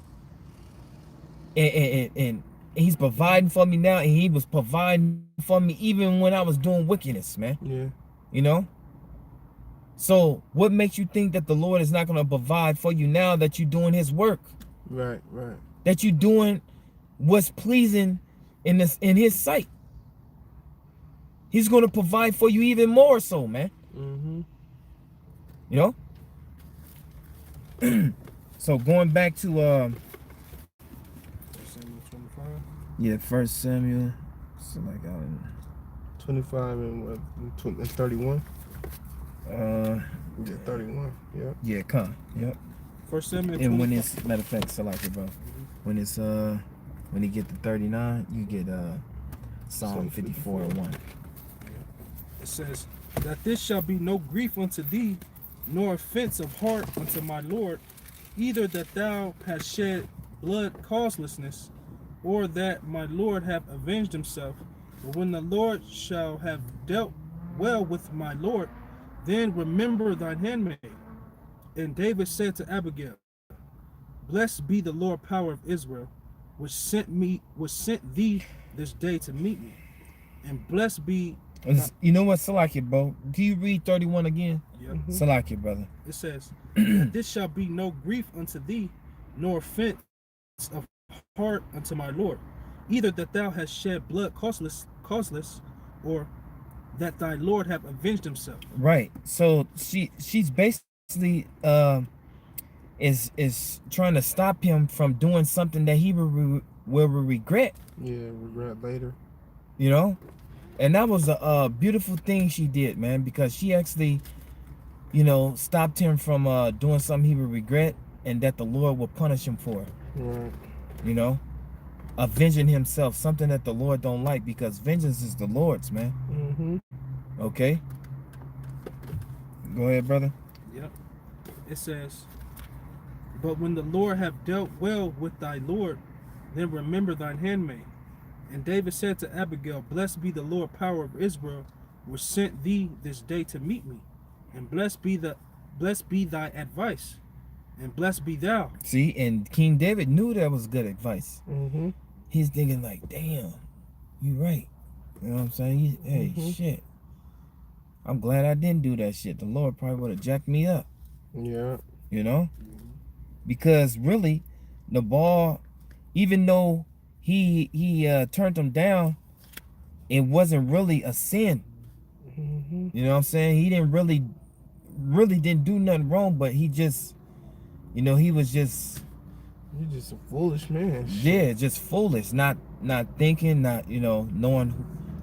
and he's providing for me now, and he was providing for me even when I was doing wickedness, man. Yeah. You know? So what makes you think that the Lord is not going to provide for you now that you're doing his work? Right, right. That you're doing what's pleasing in his sight. He's going to provide for you even more so, man. Mm-hmm. You know? So going back to Samuel 25. 1 Samuel, so like 25 and what? And 31. Yeah, 31. Yeah. Yeah, come. Yep. 1 Samuel 25. And when it's matter of fact, so like it, bro. When it's when you get to 39, you get Psalm 54 and 1. It says, "That this shall be no grief unto thee, nor offense of heart unto my Lord, either that thou hast shed blood causelessness, or that my Lord have avenged himself. But when the Lord shall have dealt well with my Lord, then remember thine handmaid." And David said to Abigail, "Blessed be the Lord power of Israel, which sent thee this day to meet me. And blessed be..." You know what, Salaki, bro? Can you read 31 again? Yep. Salaki, brother. It says, "This shall be no grief unto thee, nor offense of heart unto my Lord, either that thou hast shed blood causeless, or that thy Lord have avenged himself." Right. So she's basically is trying to stop him from doing something that he will regret. Yeah, regret later. You know, and that was a beautiful thing she did, man, because she actually, you know, stopped him from doing something he would regret, and that the Lord will punish him for. Right. You know, avenging himself, something that the Lord don't like, because vengeance is the Lord's, man. Mm-hmm. Okay. Go ahead, brother. Yep. It says, but when the Lord have dealt well with thy Lord, then remember thine handmaid. And David said to Abigail, blessed be the Lord power of Israel, which sent thee this day to meet me. And blessed be thy advice, and blessed be thou. See, and King David knew that was good advice. Mm-hmm. He's thinking like, damn, you right. You know what I'm saying? Hey, shit. I'm glad I didn't do that shit. The Lord probably would have jacked me up. Yeah. You know? Because really, Nabal, even though he turned him down, it wasn't really a sin. Mm-hmm. You know what I'm saying? He didn't really didn't do nothing wrong, but he just, you know, he was just, You're just a foolish man. yeah, just foolish, not thinking, not, you know, knowing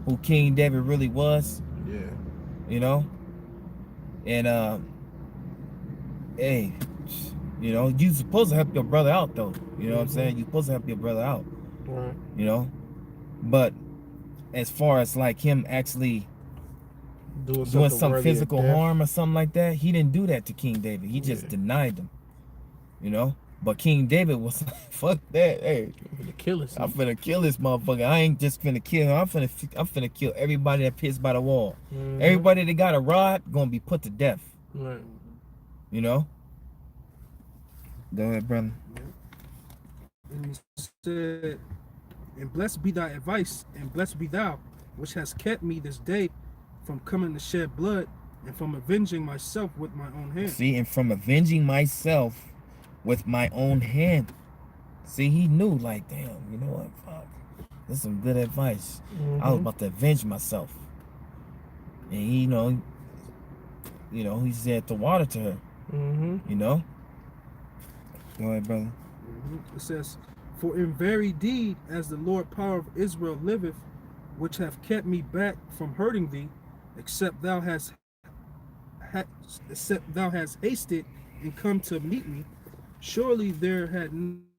who King David really was. Yeah. You know, and hey, you know, you supposed to help your brother out though. You know what I'm saying? You supposed to help your brother out. Right. You know, but as far as like him actually doing some physical harm or something like that, he didn't do that to King David. He just denied him. You know, but King David was like, fuck that. Hey, I'm gonna kill us. I'm finna kill this motherfucker. I ain't just finna kill him. I'm finna kill everybody that pissed by the wall. Mm-hmm. Everybody that got a rod gonna be put to death. Right. You know? Go ahead, brother. And he said, and blessed be thy advice, and blessed be thou, which has kept me this day from coming to shed blood, and from avenging myself with my own hand. See, and from avenging myself with my own hand. See, he knew, like, damn, you know what? Fuck. This is some good advice. I was about to avenge myself. And he, you know, he said the water to her. Mm-hmm. You know? Go ahead, brother. It says, for in very deed, as the Lord power of Israel liveth, which have kept me back from hurting thee, except thou hast hasted and come to meet me, surely there had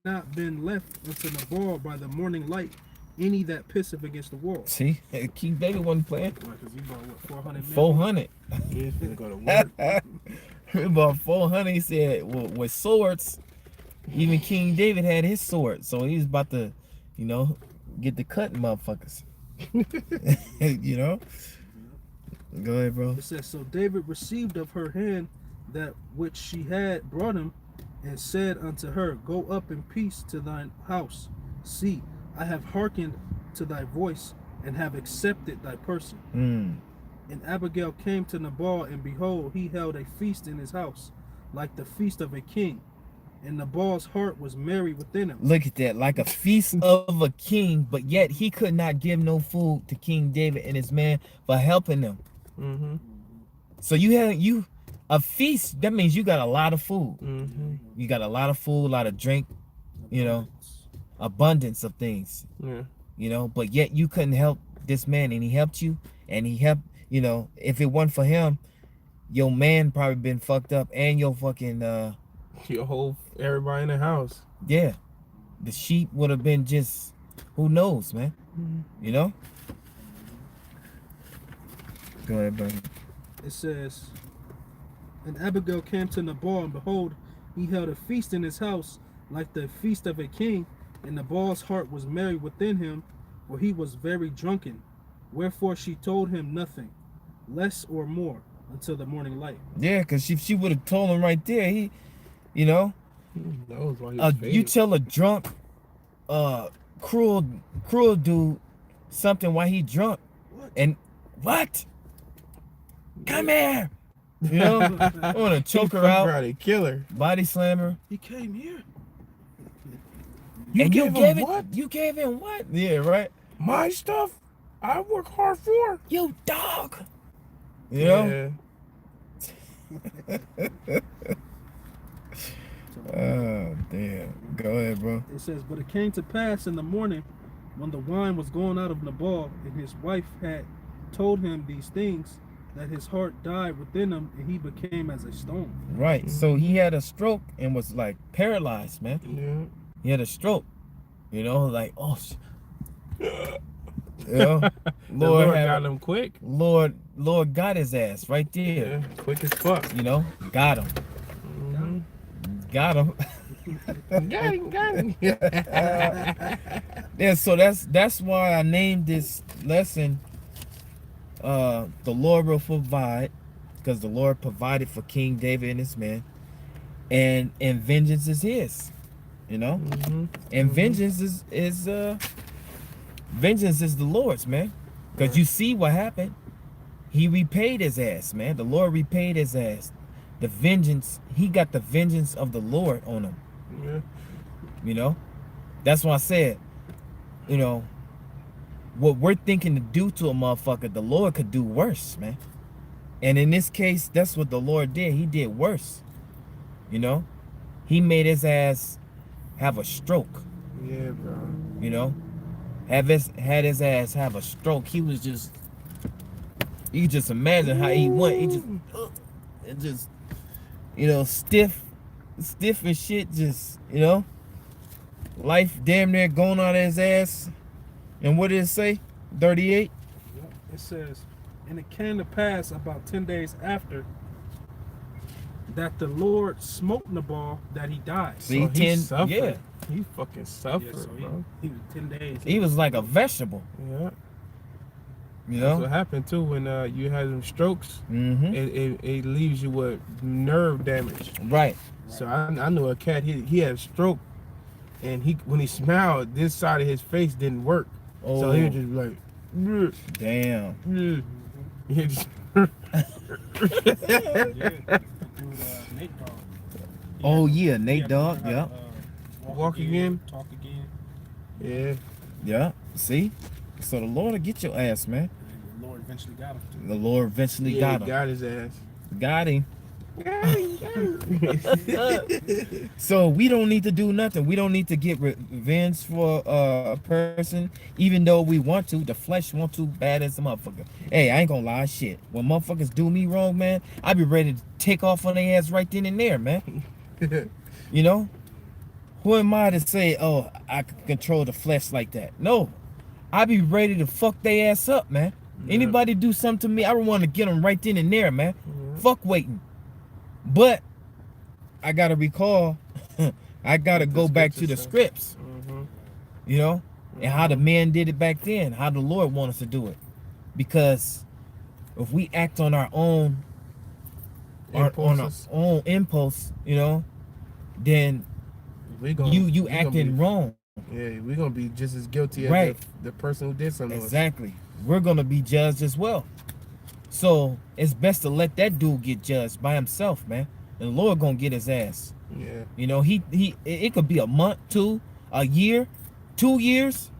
not been left unto Nabal by the morning light any that pisseth against the wall. See? King David wasn't playing. Because he bought what, 400 men? 400. He's gonna go to work. About 400, he said, with swords. Even King David had his sword, so he's about to, you know, get the cutting motherfuckers. You know? Go ahead, bro. It says, so David received of her hand that which she had brought him, and said unto her, go up in peace to thine house. See, I have hearkened to thy voice, and have accepted thy person. And Abigail came to Nabal, and behold, he held a feast in his house, like the feast of a king. And Nabal's heart was merry within him. Look at that, like a feast of a king, but yet he could not give no food to King David and his man for helping them. Mm-hmm. So a feast, that means you got a lot of food. Mm-hmm. You got a lot of food, a lot of drink, you know, abundance of things. Yeah. You know, but yet you couldn't help this man, and he helped you, and he helped, you know, if it wasn't for him, your man probably been fucked up, and your fucking everybody in the house. yeah, the sheep would have been just, who knows, man. You know? Go ahead, brother. It says, and Abigail came to Nabal, and behold, he held a feast in his house, like the feast of a king, and Nabal's heart was merry within him, for he was very drunken. Wherefore she told him nothing, less or more, until the morning light. Yeah, because if she would have told him right there, he, you know, That was why he was you tell a drunk, cruel dude something while he drunk, and what? Come here. You know, I want to choke her out, kill her. body slam her. He came here. You gave him what? You gave him what? Yeah, right. My stuff. I work hard for. You dog. You know? Yeah. Oh, damn. Go ahead, bro. It says, but it came to pass in the morning when the wine was going out of Nabal, and his wife had told him these things, that his heart died within him, and he became as a stone. Right. So he had a stroke and was like paralyzed, man. Yeah. He had a stroke. You know, like, oh, you know, The Lord, Lord have- got him quick. Lord got his ass right there. Yeah, quick as fuck. You know, got him. Mhm. Got him. Got him. Yeah, so that's why I named this lesson the Lord will provide, because the Lord provided for King David and his men, and vengeance is his, you know. Mhm. And vengeance is vengeance is the Lord's, man. Because you see what happened. He repaid his ass, man. The Lord repaid his ass. The vengeance, he got the vengeance of the Lord on him. Yeah. You know? That's why I said, you know, what we're thinking to do to a motherfucker, the Lord could do worse, man. And in this case, that's what the Lord did. He did worse. You know? He made his ass have a stroke. Yeah, bro. You know? Had his ass have a stroke. He was just, you can just imagine how he went. He just, you know, stiff and shit, just, you know, life damn near going out of his ass. And what did it say? 38? It says, and it came to pass about 10 days after that the Lord smote Nabal that he died. See, So he 10, suffered. yeah. He fucking suffered, Yeah, so bro. he was 10 days. He was like a vegetable, Yeah. you That's what know? happened too when you had them strokes. Mm-hmm. It leaves you with nerve damage. Right. So I knew a cat. He had a stroke, and when he smiled, this side of his face didn't work. Oh, So he was just like, "Bleh, damn. bleh." He just- Yeah, Nate Dogg. Oh, yeah, Nate Yeah, Dogg, how to, yeah. Walk again. Talk again. Yeah. Yeah, see? So the Lord will get your ass, man. And the Lord eventually got him. The Lord eventually Yeah, got him. got his ass. Got him. So we don't need to do nothing. We don't need to get revenge for a person, even though we want to. The flesh want to bad as a motherfucker. Hey, I ain't gonna lie, shit. When motherfuckers do me wrong, man, I be ready to take off on their ass right then and there, man. You know? Who am I to say, oh, I can control the flesh like that? No. I be ready to fuck their ass up, man. Yeah. Anybody do something to me, I want to get them right then and there, man. Yeah. Fuck waiting. But I gotta recall, I gotta What the go back to the scriptures say. scripts, Mhm. you know, and how the man did it back then, how the Lord wanted us to do it. Because if we act on our own, on our Impulses. own impulse, you know, then We gon- you we gonna acting be- wrong. Yeah, we're gonna be just as guilty as Right. the person who did something. to us. Exactly. We're gonna be judged as well. So it's best to let that dude get judged by himself, man. And the Lord gonna get his ass. Yeah. You know, it could be a month, a year, 2 years.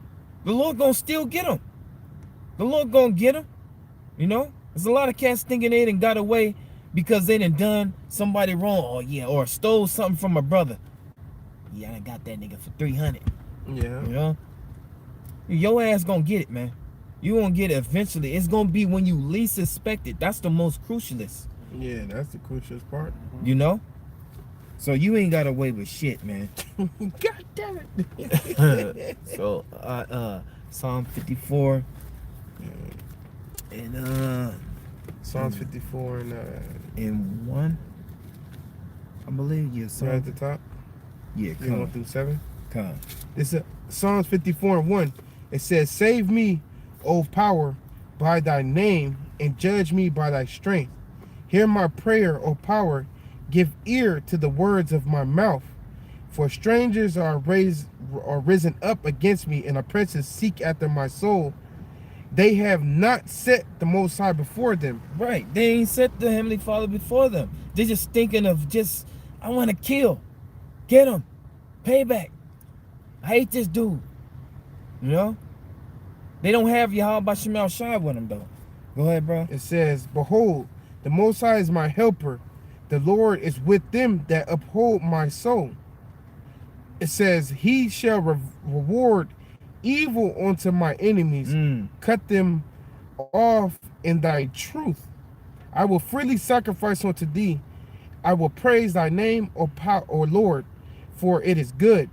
The Lord gonna still get him. The Lord gonna get him. You know, there's a lot of cats thinking they done got away because they done somebody wrong. Oh yeah, or stole something from a brother. Yeah, I got that nigga for 300. Yeah. You know, your ass gonna get it, man. You gonna get it eventually. It's gonna be when you least expect it. That's the most crucialist. Yeah, that's the crucial part. You know. So you ain't got away with shit, man. God damn it. So Psalm 54 and Psalms 54 and 1, I believe. Yeah, right Psalm. at the top. Yeah, 1 come, through 7. come. It's Psalms 54 and 1. It says, "Save me, O power, by thy name, and judge me by thy strength. Hear my prayer, O power. Give ear to the words of my mouth. For strangers are risen up against me, and oppressors seek after my soul. They have not set the Most High before them." Right. They ain't set the Heavenly Father before them. They're just thinking of I want to kill. Get him. Payback. I hate this dude. You know? They don't have Yahweh Shai with them, though. Go ahead, bro. It says, "Behold, the Most High is my helper. The Lord is with them that uphold my soul. It says, he shall reward evil unto my enemies, cut them off in thy truth. I will freely sacrifice unto thee. I will praise thy name, O Lord, for it is good.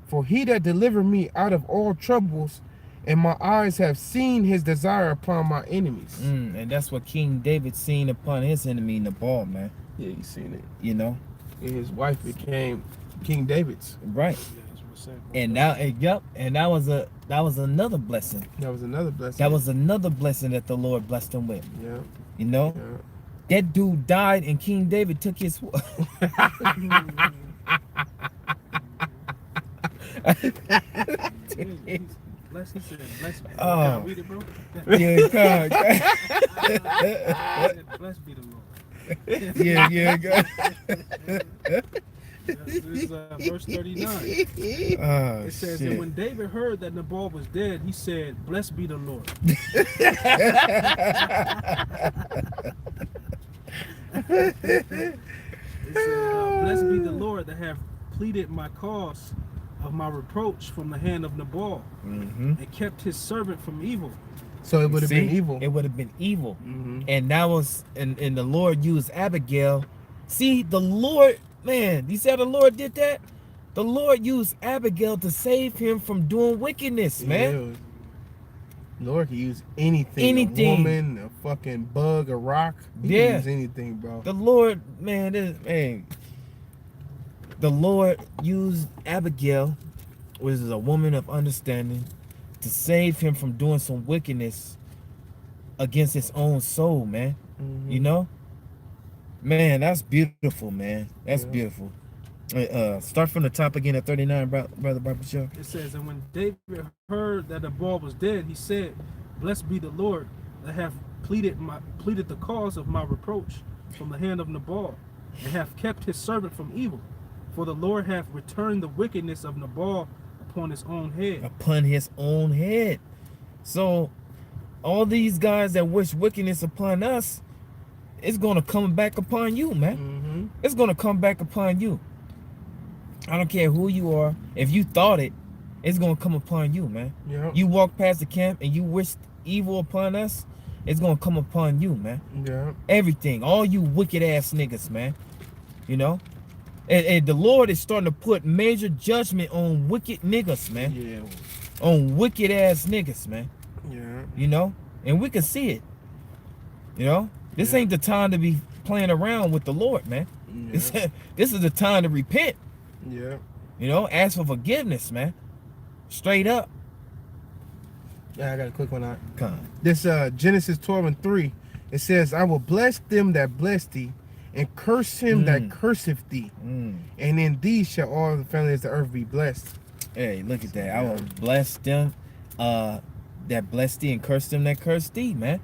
For he that delivered me out of all troubles, and my eyes have seen his desire upon my enemies. And that's what King David seen upon his enemy Nabal, man. Yeah, you seen it. You know? And his wife became King David's. Right. Yeah, that's what it said. And now, and that was another blessing. That was another blessing. That was another blessing that the Lord blessed him with. Yeah. You know? Yeah. That dude died and King David took his Bless, he said, bless me. Oh. Can I read it, bro? Yeah, God. Bless be the Lord. yeah, God. This is verse 39. Oh, It says, shit. and when David heard that Nabal was dead, he said, blessed be the Lord. It said, blessed be the Lord that have pleaded my cause of my reproach from the hand of Nabal, and kept his servant from evil. So it would have been See? evil. It would have been evil. Mhm. And that was, and the Lord used Abigail. See, the Lord, man, you said the Lord did that? The Lord used Abigail to save him from doing wickedness, man. Yeah. Lord can use anything. Anything. A woman, a fucking bug, a rock. He Yeah. can use anything, bro. The Lord, man, the Lord used Abigail, which is a woman of understanding, to save him from doing some wickedness against his own soul, man. Mhm. You know? Man, that's beautiful, man. That's Yeah. beautiful. Start from the top again at 39, Brother Barbashev. It says, and when David heard that Nabal was dead, he said, blessed be the Lord that have pleaded the cause of my reproach from the hand of Nabal, and have kept his servant from evil. For the Lord hath returned the wickedness of Nabal upon his own head. Upon his own head. So, all these guys that wish wickedness upon us, it's going to come back upon you, man. Mhm. It's going to come back upon you. I don't care who you are. If you thought it, it's going to come upon you, man. Yeah. You walk past the camp and you wish evil upon us, it's going to come upon you, man. Yeah. Everything. All you wicked ass niggas, man. You know? And the Lord is starting to put major judgment on wicked niggas, man. Yeah. On wicked ass niggas, man. Yeah. You know? And we can see it. You know? This Yeah. ain't the time to be playing around with the Lord, man. Yeah. This is the time to repent. Yeah. You know? Ask for forgiveness, man. Straight up. Yeah, I got a quick one out. Come. This Genesis 12:3. It says, I will bless them that bless thee, and curse him that curseth thee. And in thee shall all the families of the earth be blessed. Hey, look at that. I will bless them that bless thee and curse them that curse thee, man.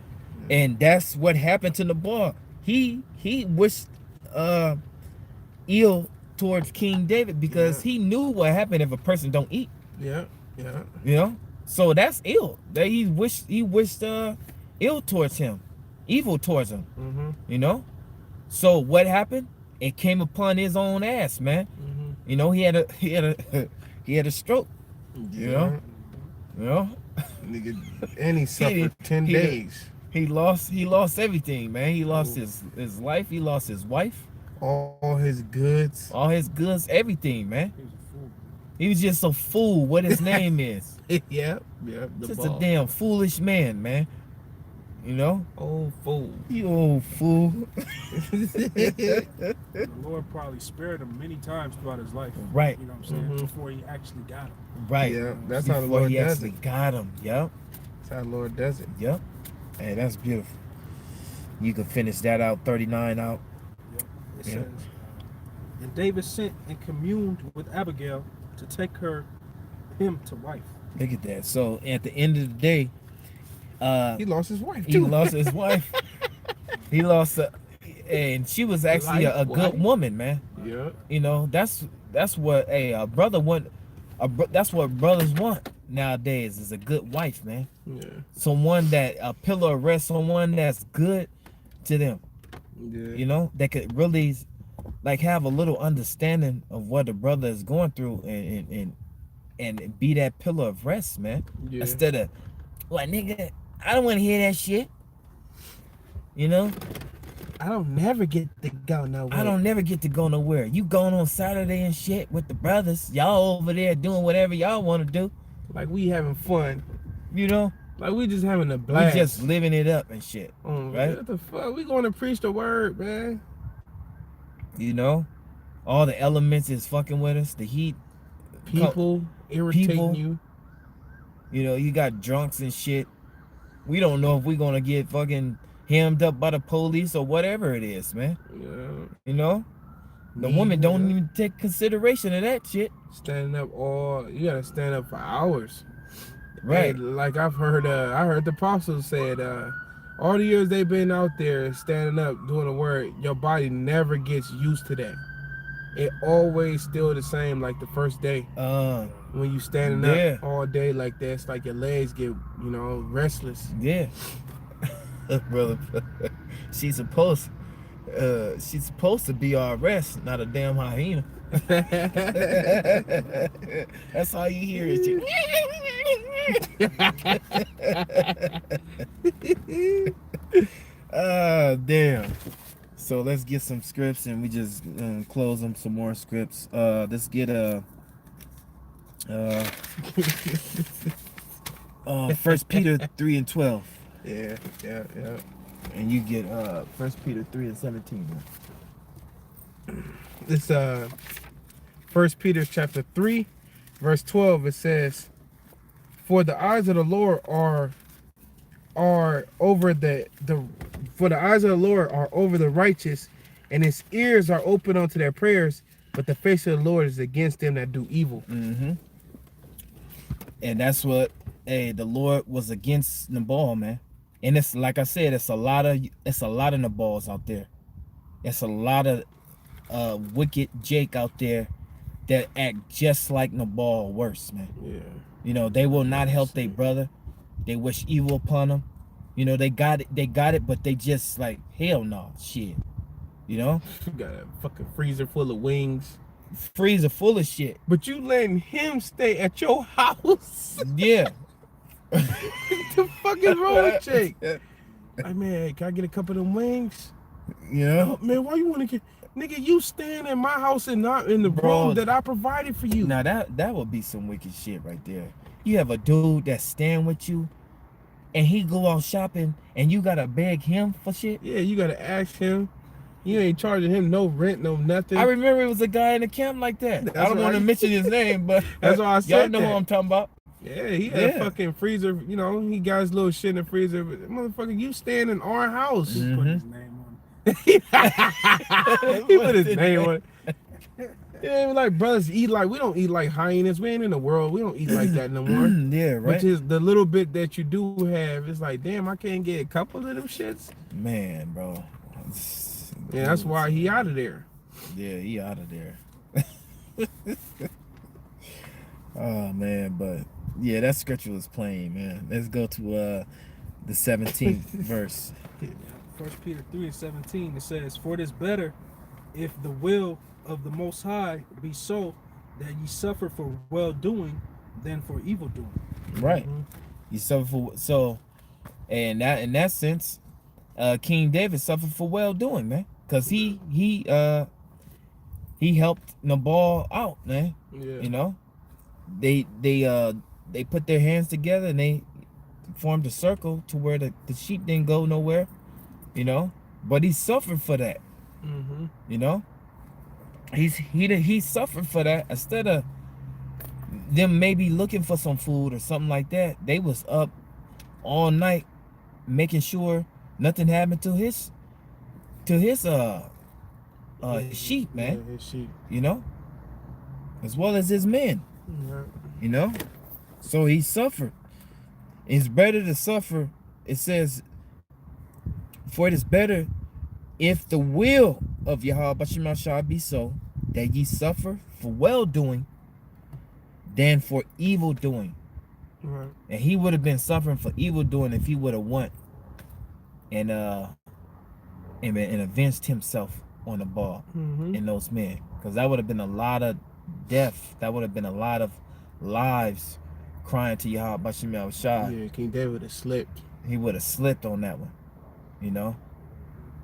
And that's what happened to Nabal. He wished ill towards King David because he knew what happened if a person don't eat. Yeah. Yeah. You know? So that's ill. That he wished ill towards him. Evil towards him. Mm-hmm. You know? So what happened? It came upon his own ass, man. Mm-hmm. You know, he had a stroke. You know? You know? Nigga, and he suffered didn't- 10 he days. He lost everything, man. He lost his life, he lost his wife, All his goods. all his goods, everything, man. He was a fool. He was just a fool, what his name is. Yep. Yep. The Just ball. a damn foolish man, man. You know? old fool. You old fool. The Lord probably spared him many times throughout his life. Right. You know what I'm saying? Mhm. Before he actually got him. Right. Yeah, that's how the Before Lord he does actually it. got him. Yep. That's how the Lord does it. Yep. Hey, that's beautiful. You can finish that out, 39 out. It Yeah. says, and David sent and communed with Abigail to take him to wife. Look at that. So at the end of the day, He lost his wife he too. lost his wife. He lost and she was actually a Life, good wife. woman, man. Yeah. You know, that's what a brother want. That's what brothers want nowadays is a good wife, man. Yeah. Someone that a pillar of rest, someone that's good to them. Yeah. You know, that could really like have a little understanding of what the brother is going through and be that pillar of rest, man. Yeah. Instead of like, nigga, I don't want to hear that shit. You know, I don't never get to go nowhere. I don't never get to go nowhere. You going on Saturday and shit with the brothers. Y'all over there doing whatever y'all want to do. Like we having fun. You know, Like we just having a blast. we just living it up and shit. Right? What the fuck? We going to preach the word, man. You know, all the elements is fucking with us. The heat, People irritating people. you. you know, you got drunks and shit. We don't know if we gonna get fucking hemmed up by the police or whatever it is, man. Yeah. You know, the Me, woman don't yeah. even take consideration of that shit. Standing up you gotta stand up for hours. Right. And like I heard the apostles said, all the years they've been out there standing up doing the word, your body never gets used to that. It always still the same like the first day. When you standing Yeah. up all day like that, it's like your legs get, restless. Yeah. Brother, she's supposed to be our rest, not a damn hyena. That's all you hear is shit. Damn. So let's get some scripts and we just close them some more scripts. Let's get First Peter 3:12. Yeah. And you get 1 Peter 3:17. It's 1 Peter chapter 3, verse 12. It says, "For the eyes of the Lord are over for the eyes of the Lord are over the righteous, and his ears are open unto their prayers, but the face of the Lord is against them that do evil." Mm-hmm. And that's what, the Lord was against Nabal, man. And it's like I said, it's a lot of Nabals out there. It's a lot of wicked Jake out there that act just like Nabal, worse, man. Yeah. You know, they will not help their brother. They wish evil upon them. You know, they got it, but they just like, hell no, shit. You know? You got a fucking freezer full of wings. Freezer full of shit. But you letting him stay at your house? Yeah. What the fuck is wrong with Jake? Like, man, can I get a couple of them wings? You know? Oh, man, why you want to get... Nigga, you staying in my house and not in the Bro, room that I provided for you. Now that would be some wicked shit right there. You have a dude that's staying with you and he go out shopping and you gotta beg him for shit. Yeah, you got to ask him. You ain't charging him no rent, no nothing. I remember it was a guy in the camp like that. That's I don't want to right. mention his name, but That's why I y'all said know that. who I'm talking about. Yeah, he had a fucking freezer. You know, he got his little shit in the freezer. But motherfucker, you staying in our house. He put his name on it. He put his name on it. Yeah, like brothers eat like, we don't eat like hyenas. We ain't in the world. We don't eat like that no more. Yeah, right. Which is the little bit that you do have. It's like, damn, I can't get a couple of them shits. Man, bro. Yeah, that's why he out of there. Yeah, he out of there. Oh man, but yeah, that scripture was plain, man. Let's go to the 17th verse. 1 Peter 3:17, it says, "For it is better if the will of the Most High be so that ye suffer for well doing than for evil doing." Right. Mhm. You suffer for and that in that sense, King David suffered for well doing, man, because he helped Nabal out, man. Yeah. You know, they put their hands together and they formed a circle to where the sheep didn't go nowhere. You know, but he suffered for that. Mm-hmm. You know, he suffered for that. Instead of them maybe looking for some food or something like that, they was up all night making sure nothing happened to his sheep, man. Yeah, his sheep. You know, as well as his men. Yeah. You know, so he suffered. It's better to suffer. It says, "For it is better if the will of Yahweh Bashim shall be so, that ye suffer for well doing than for evil doing." Right. And he would have been suffering for evil doing if he would have went and avenged himself on the ball Mm-hmm. in those men, because that would have been a lot of death. That would have been a lot of lives crying to Yahweh Bashim Shah. Yeah, King David has slipped. He would have slipped on that one, you know.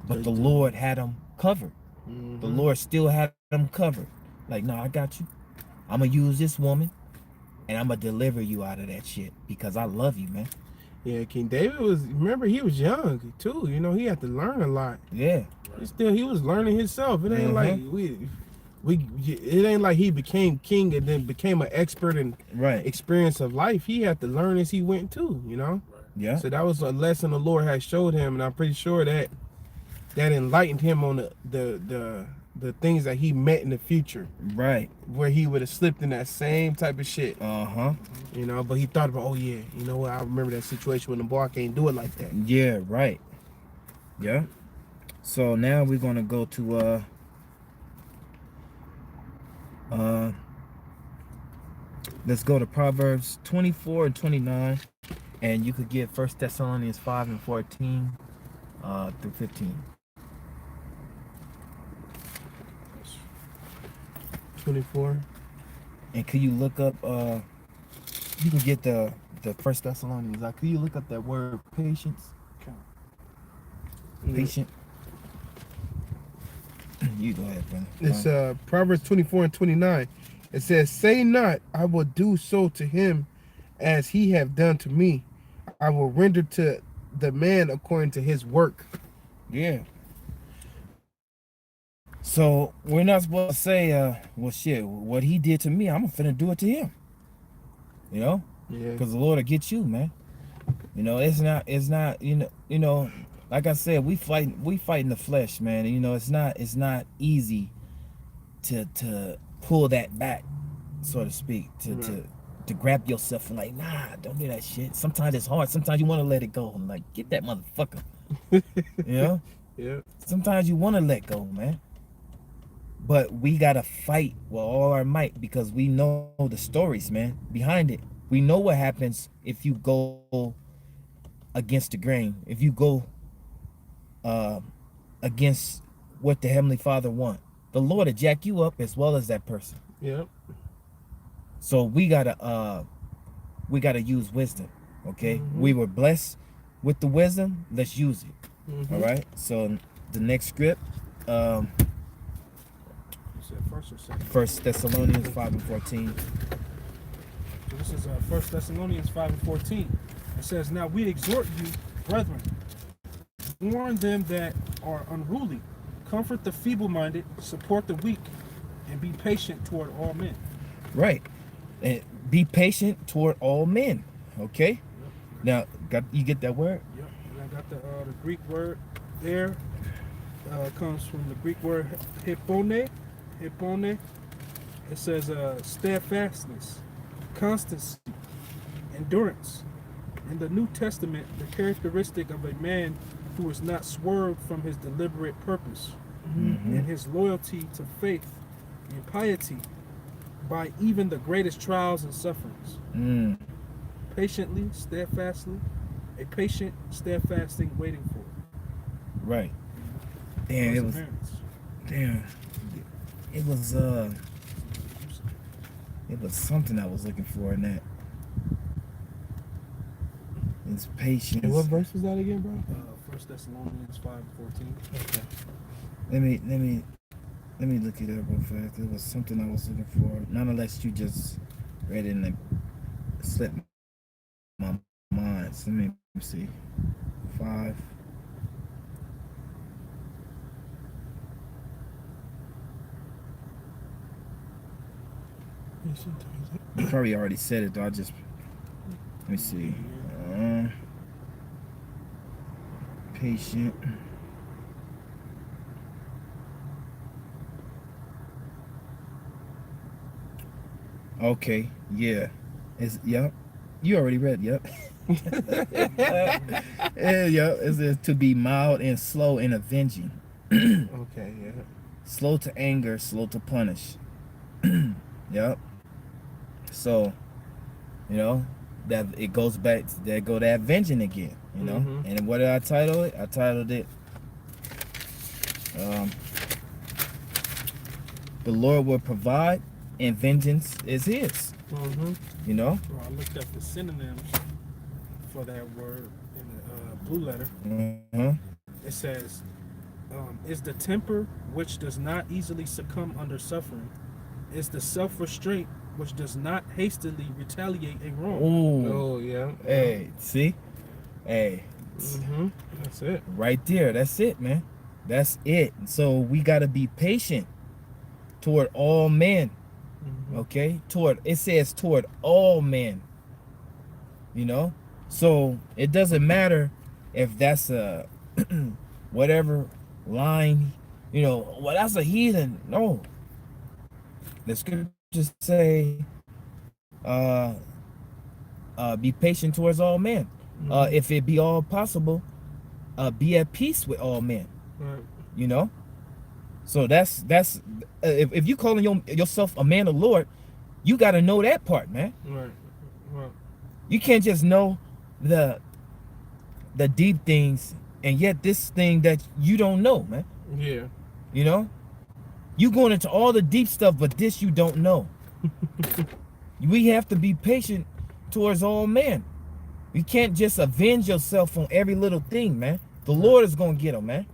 But the Just- Lord had him covered. Mhm. The Lord still had him covered. Like, no, I got you. I'm gonna use this woman, and I'm gonna deliver you out of that shit because I love you, man. Yeah, King David was. Remember, he was young too. You know, he had to learn a lot. Yeah, He was learning himself. It ain't like it ain't like he became king and then became an expert in right. experience of life. He had to learn as he went too. You know. Yeah, So that was a lesson the Lord had showed him, and I'm pretty sure that enlightened him on the things that he met in the future, right. where he would have slipped in that same type of shit. Uh-huh. You know, but he thought about, oh yeah, you know what? I remember that situation when the boy can't do it like that. Yeah, right. Yeah. So now we're gonna go to let's go to Proverbs 24 and 29, and you could get 1 Thessalonians 5 and 14 through 15. 24. And could you look up you can get the 1 Thessalonians. Could you look up that word patience? Patient. You go ahead, brother. It's Proverbs 24 and 29. It says, "Say not, I will do so to him as he have done to me. I will render to the man according to his work." Yeah. So we're not supposed to say, well, shit, what he did to me, I'm finna do it to him. You know, Yeah. because the Lord will get you, man. You know, it's not, you know, like I said, we fight in the flesh, man. You know, it's not easy to pull that back, so to speak, to grab yourself and like, nah, don't do that shit. Sometimes it's hard. Sometimes you want to let it go. I'm like, get that motherfucker. You know? Yeah. Sometimes you want to let go, man. But we gotta fight with all our might because we know the stories, man, behind it. We know what happens if you go against the grain. If you go against what the Heavenly Father want, the Lord will jack you up as well as that person. Yep. So we gotta use wisdom. Okay, we were blessed with the wisdom. Let's use it. All right. So the next script, You said first or second? 1 Thessalonians 5 and 14. So this is 1 Thessalonians 5 and 14. It says, "Now we exhort you, brethren, warn them that are unruly, comfort the feeble-minded, support the weak, and be patient toward all men." Right. And be patient toward all men. Okay. Now, you get that word? Yep. And I got the Greek word there. Comes from the Greek word hypone. Hypone. It says steadfastness, constancy, endurance. In the New Testament, the characteristic of a man who is not swerved from his deliberate purpose and his loyalty to faith and piety by even the greatest trials and sufferings. Patiently, steadfastly, a patient, steadfasting, waiting for it. Right. Damn, it was. Damn. It was something I was looking for in that. It's patience. And what verse was that again, bro? 1 Thessalonians 5 and 14. Okay. Let me look it up real fast. It was something I was looking for. Not unless you just read it and it slipped my mind. So let me see. 5. You probably already said it though. Let me see. Patient. Okay, yeah. Yep. You already read, yep. Yep. It says to be mild and slow in avenging. Okay, yeah. Slow to anger, slow to punish. Yep. So, you know, that it goes back, there go that avenging again, you know. And what did I title it? I titled it the Lord will provide, and vengeance is His. Mm-hmm. You know. Well, I looked up the synonyms for that word in the blue letter. Mm-hmm. It says, is the temper which does not easily succumb under suffering, is the self-restraint which does not hastily retaliate a wrong. Ooh. Oh yeah. Hey, see? Hey. Mm-hmm. That's it. Right there. That's it, man. That's it. So we gotta be patient toward all men. Mm-hmm. Okay? It says toward all men. You know? So it doesn't matter if that's a whatever line, you know, well, that's a heathen. No. The scriptures say be patient towards all men. Mm-hmm. If it be all possible, be at peace with all men. Right. You know, so that's if you calling yourself a man of the Lord, you got to know that part, man. Right. Right. You can't just know the deep things and yet this thing that you don't know, man. Yeah. You know, you going into all the deep stuff, but this you don't know. We have to be patient towards all men. You can't just avenge yourself on every little thing, man. The Lord is gonna get them, man.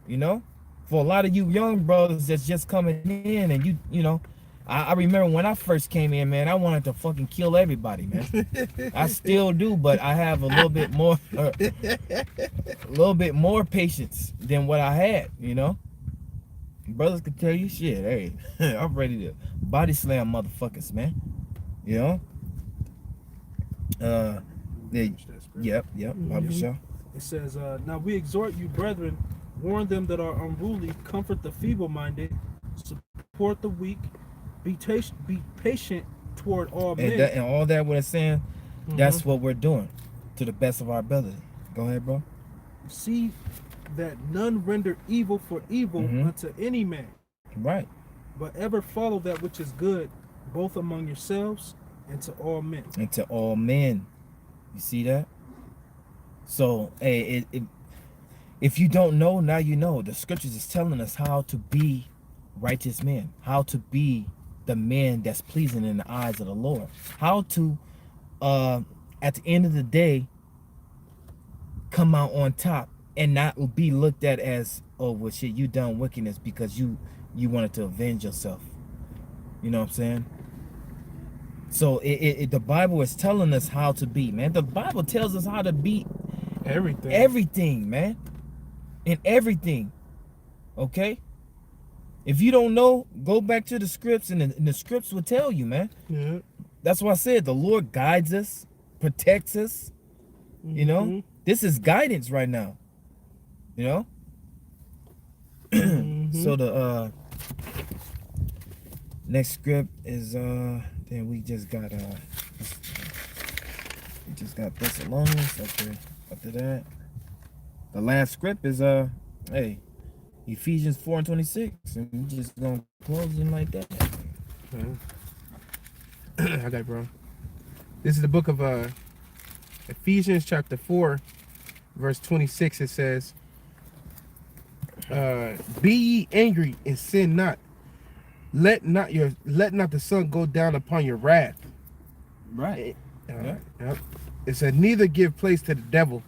You know, for a lot of you young brothers that's just coming in, and you know, I remember when I first came in, man, I wanted to fucking kill everybody, man. I still do, but I have a little bit more patience than what I had, you know. Brothers can tell you shit. Hey, I'm ready to body slam motherfuckers, man. You know. Yep. Mhm. Sure. It says, now we exhort you, brethren, warn them that are unruly, comfort the feeble-minded, support the weak, be patient toward all men. And all that what it's saying, that's what we're doing to the best of our ability. Go ahead, bro. See that none render evil for evil unto any man, Right. but ever follow that which is good, both among yourselves and to all men. And to all men. You see that? So, hey, if you don't know, now you know. The scriptures is telling us how to be righteous men, how to be the man that's pleasing in the eyes of the Lord, how to, at the end of the day, come out on top and not be looked at as, oh, well, shit, you done wickedness because you wanted to avenge yourself. You know what I'm saying? So the Bible is telling us how to be, man. The Bible tells us how to be everything, man. In everything. Okay? If you don't know, go back to the scripts and the scripts will tell you, man. Yeah. That's why I said the Lord guides us, protects us. You know? This is guidance right now. You know? So the next script is then we just got Thessalonians after that. The last script is hey, Ephesians 4:26, and we just gonna close it like that. I got it, bro. This is the book of Ephesians chapter 4, verse 26. It says, be ye angry and sin not. Let not the sun go down upon your wrath. Right. Yep. It said, neither give place to the devil.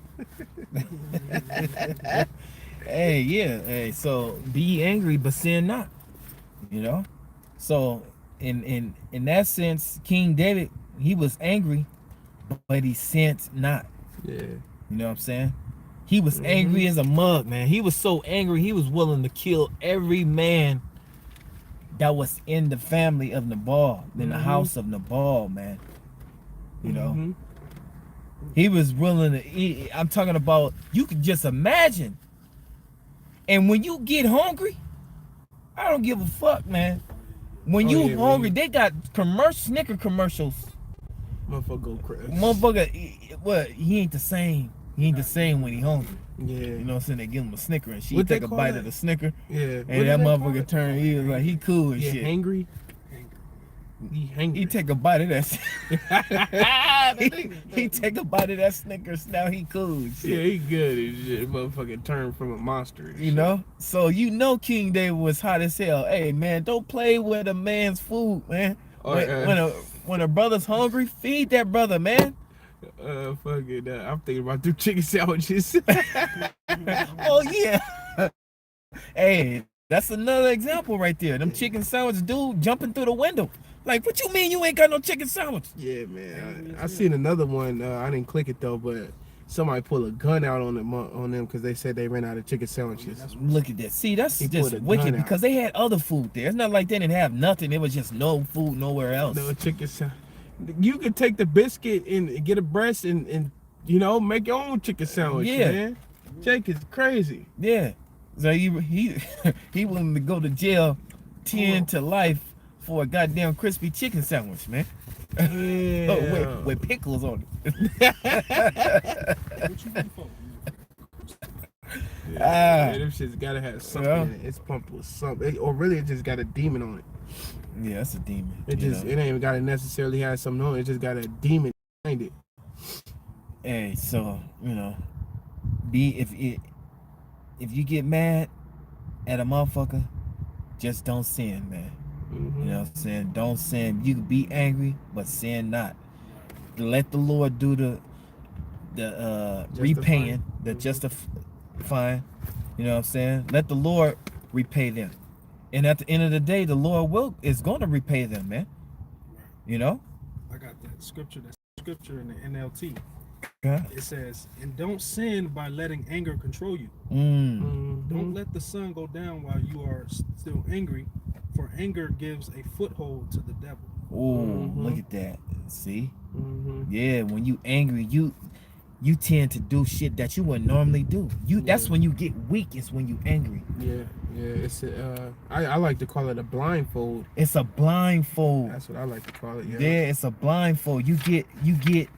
Hey, yeah. Hey, so be angry, but sin not. You know. So in that sense, King David, he was angry, but he sinned not. Yeah. You know what I'm saying? He was angry as a mug, man. He was so angry, he was willing to kill every man that was in the family of Nabal, in the house of Nabal, man. You know? He was willing to, I'm talking about, you can just imagine. And when you get hungry, I don't give a fuck, man. When you hungry, they got Snicker commercials. Motherfucker go crazy. Motherfucker, what? He ain't the same. He ain't the same when he hungry. Yeah. You know what I'm saying? They give him a Snicker and she What take they a call bite that? of the Snicker. Yeah. And that motherfucker turn, he was like, he cool and Yeah, shit. hangry. He hangry. He take a bite of that shit. he take a bite of that Snickers. Now he cool. Yeah, Shit. he good as shit. Motherfucking turned from a monster. and You shit. know, so King David was hot as hell. Hey man, don't play with a man's food, man. Or, When a brother's hungry, feed that brother, man. Fucking. I'm thinking about them chicken sandwiches. Oh yeah. Hey, that's another example right there. Them chicken sandwich dude jumping through the window. Like, what you mean you ain't got no chicken sandwich? Yeah, man. I seen another one. I didn't click it though, but somebody pulled a gun out on them because they said they ran out of chicken sandwiches. Look at that. See, that's He just pulled a wicked gun out. because they had other food there. It's not like they didn't have nothing. It was just no food nowhere else. No chicken sandwich. You could take the biscuit and get a breast and make your own chicken sandwich. Yeah. Man. Jake is crazy. Yeah. So he he willing to go to jail 10 to life for a goddamn crispy chicken sandwich, man. Yeah. Oh, with pickles on it. What you looking for? Yeah, them shits gotta have something Yeah. in it. It's pumped with something. Or really it just got a demon on it. Yeah, that's a demon. It you just know? it ain't even gotta necessarily have something on it. It just got a demon behind it. Hey, so if you get mad at a motherfucker, just don't sin, man. Mm-hmm. You know what I'm saying? Don't sin. You can be angry, but sin not. Let the Lord do the repaying, the justifying. You know what I'm saying? Let the Lord repay them. And at the end of the day, the Lord is going to repay them, man. You know? I got that scripture. That scripture in the NLT. Okay. It says, "And don't sin by letting anger control you. Don't let the sun go down while you are still angry, for anger gives a foothold to the devil." Oh, look at that. See? Mm-hmm. Yeah, when you angry, you tend to do shit that you wouldn't normally do. That's when you get weak, is when you angry. Yeah. It's I like to call it a blindfold. It's a blindfold. That's what I like to call it. Yeah. Yeah, it's a blindfold. You get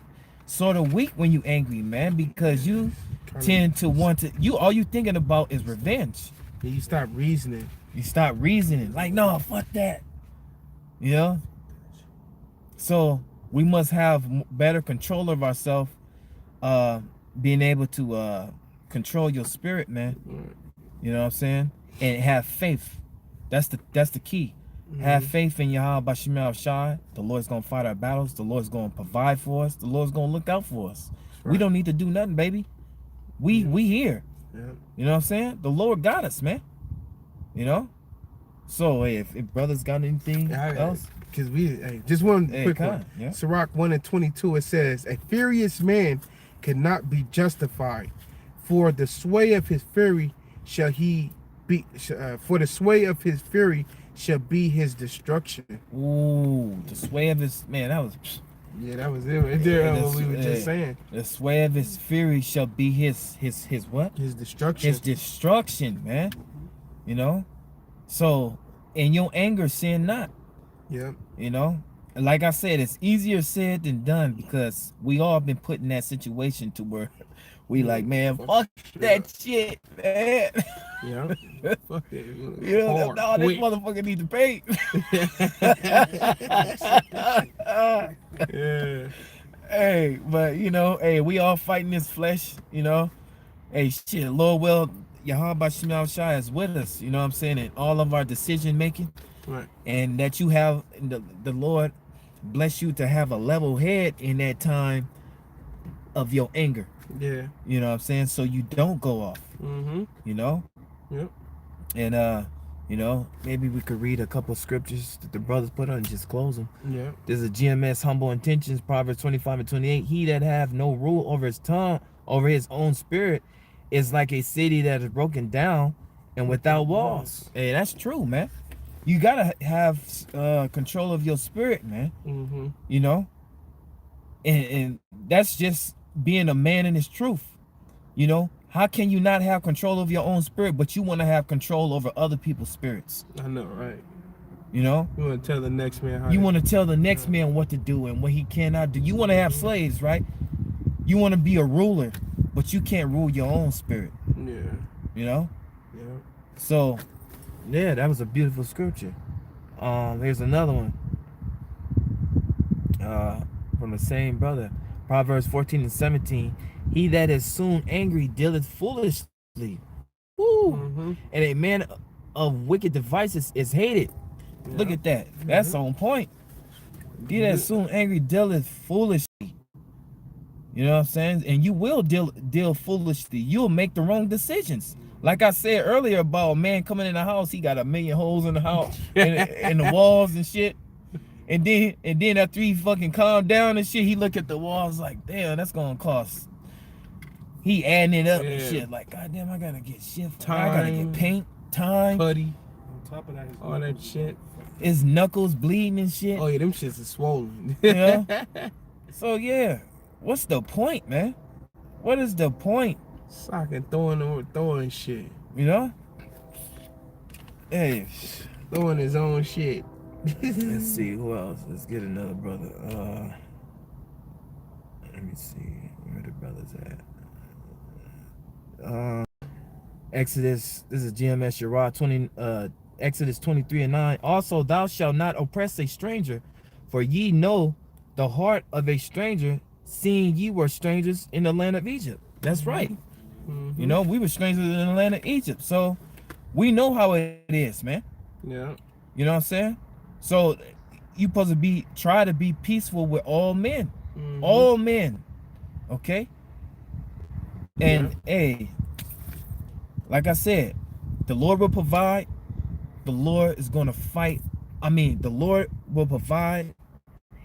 sort of weak when you angry, man, because you tend to want to all you thinking about is revenge. You stop reasoning. You start reasoning like, no, fuck that. You know? So we must have better control of ourselves, being able to control your spirit, man. Right. You know what I'm saying? And have faith. That's the key. Have faith in Yahweh Bashim Shai. The Lord's gonna fight our battles. The Lord's gonna provide for us. The Lord's gonna look out for us. Right. We don't need to do nothing, baby. We here. Yeah. You know what I'm saying? The Lord got us, man. You know? So hey, if brothers got anything else? Because just one quick come one. on, yeah. Sirach 1:22, it says, "A furious man cannot be justified, for the sway of his fury shall he be. For the sway of his fury shall be his destruction." Ooh, the sway of his that was Yeah, that was it. Right there, Yeah, what we were that's- just saying. the sway of his fury shall be his what? His destruction. His destruction, man. You know? So in your anger, sin not. Yeah. You know? Like I said, it's easier said than done because we all been put in that situation to where we like, man, fuck that shit, man. Yeah. Fuck it. You know, Hard, no, this quick. motherfucker need to pay. Yeah. Hey, but we all fighting this flesh, Hey, shit, Lord, Yahweh Bashim Shai is with us, you know what I'm saying, in all of our decision making, Right. and that you have the Lord bless you to have a level head in that time of your anger, Yeah. you know what I'm saying, so you don't go off, Mm-hmm. you know, Yep. and maybe we could read a couple scriptures that the brothers put on and just close them. Yeah. There's a GMS humble intentions, Proverbs 25:28. He that have no rule over his tongue, over his own spirit, is like a city that is broken down and without walls. Hey, that's true, man. You gotta have control of your spirit, man. Mm-hmm. You know, and that's just being a man in his truth. You know, how can you not have control of your own spirit, but you want to have control over other people's spirits? I know, right? You know. You want to tell the next man how You to- want to tell the next man what to do and what he cannot do. You want to have slaves, right? You want to be a ruler, but you can't rule your own spirit, Yeah. you know? Yeah. So, yeah, that was a beautiful scripture. Here's another one from the same brother. Proverbs 14:17. He that is soon angry dealeth foolishly. Woo! Mm-hmm. And a man of wicked devices is hated. Look at that. That's on point. He that is soon angry dealeth foolishly. You know what I'm saying? And you will deal foolishly. You'll make the wrong decisions. Like I said earlier about a man coming in the house, he got a million holes in the house, in the walls and shit. And then after he fucking calmed down and shit, he look at the walls like, damn, that's gonna cost. He adding it up and shit. Like, goddamn, I gotta get shit. I gotta get paint, time, putty, On top of that, his all that shit. his knuckles bleeding and shit. Oh yeah, them shits is swollen. Yeah. So yeah, what's the point, man? What is the point? Socking, throwing shit, You know? Hey, throwing his own shit. let's see who else. Let's get another brother. Let me see where the brothers at. Exodus. This is GMS Yerah Exodus 23:9. Also, thou shalt not oppress a stranger, for ye know the heart of a stranger, seeing ye were strangers in the land of Egypt. That's right. Mm-hmm. You know, we were strangers in the land of Egypt, so we know how it is, man. Yeah. You know what I'm saying? So you supposed to try to be peaceful with all men. Mm-hmm. All men. Okay? And hey, like I said, the Lord will provide. The Lord is gonna fight. The Lord will provide,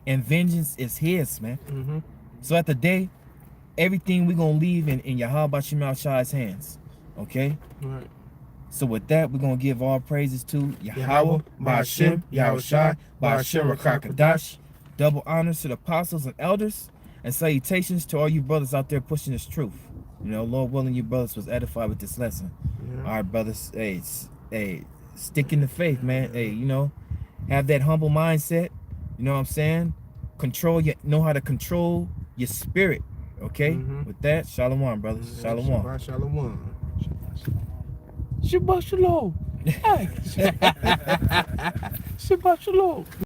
and vengeance is his, man. Mm-hmm. So at the day, everything we're gonna leave in Yahweh Shemel Shai's hands. Okay? Right. So with that, we're gonna give all praises to Yahweh, Yahweh, Ba'ashem, Yahweh Shai, Ba'ashem Rakakadash. Double honors to the apostles and elders, and salutations to all you brothers out there pushing this truth. You know, Lord willing, you brothers was edified with this lesson. Yeah. All right, brothers. Hey, stick in the faith, man. Hey, you know, have that humble mindset. You know what I'm saying? Know how to control your spirit. Okay? Mhm. With that, shalom, brothers. Shalom. Shabbat shalom. Shabbat shalom. Hey. Shabbat shalom.